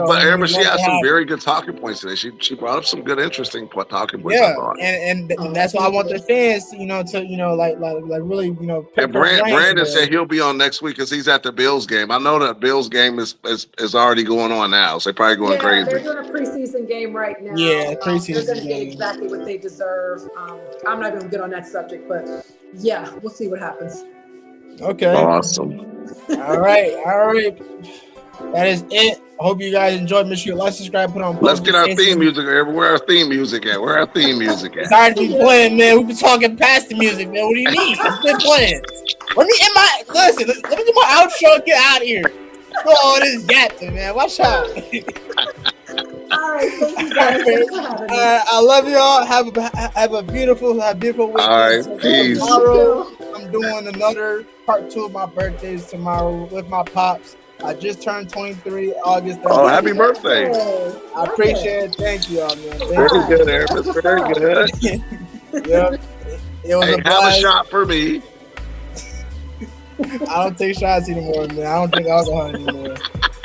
But Aaron, she had some very good talking points today. She brought up some good, interesting talking points. Yeah, and that's why I want the fans, to really, and Brandon said he'll be on next week because he's at the Bills game. I know that Bills game is already going on now, so they're probably going crazy. They're doing a preseason game right now. Yeah, preseason they're going to game. get exactly what they deserve. I'm not going to get on that subject, but yeah, we'll see what happens. Okay. Awesome. All right. That is it. I hope you guys enjoyed. Make sure you like, subscribe, put on. Let's get our theme music. Where our theme music at? It's already been playing, man. We've been talking past the music, man. What do you mean? It's been playing. Let me do my outro and get out of here. Oh, this is yapping, man. Watch out. All right, thank you guys. guys. Thanks for having me. I love y'all. Have a beautiful weekend. All right, peace. Tomorrow, I'm doing another part 2 of my birthdays tomorrow with my pops. I just turned 23 August 30th. Oh, happy birthday. I appreciate it. Thank you all, man. Very good, Aramis. Very good. Yep. It was a Have a blast. shot for me. I don't take shots anymore, man. I don't drink alcohol anymore.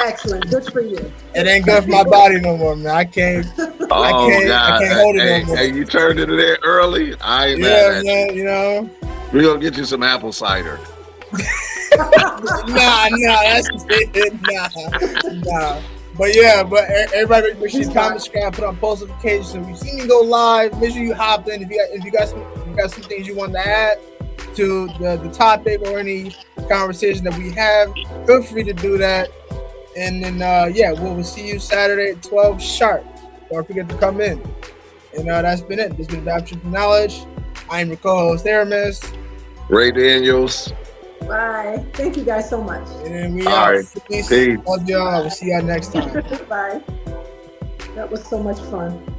Excellent. Good for you. It ain't good for my body no more, man. I can't Oh, I God. can't hold it Hey, no more. hey, you turned it there early. I ain't Yeah, mad at man, you know. you. We're going to get you some apple cider. Nah, that's it. Nah. But yeah, everybody make sure you comment, subscribe, put on post notifications. So if you see me go live, make sure you hop in. If you got some things you want to add to the topic or any conversation that we have, feel free to do that. And then we'll see you Saturday at 12 sharp. Don't forget to come in. And that's been it. This has been Baptist Knowledge. I'm your co-host Aramis. Ray Daniels. Bye. Thank you guys so much. And then we All out. right. Peace. Peace. Love y'all. We'll see y'all next time. Bye. That was so much fun.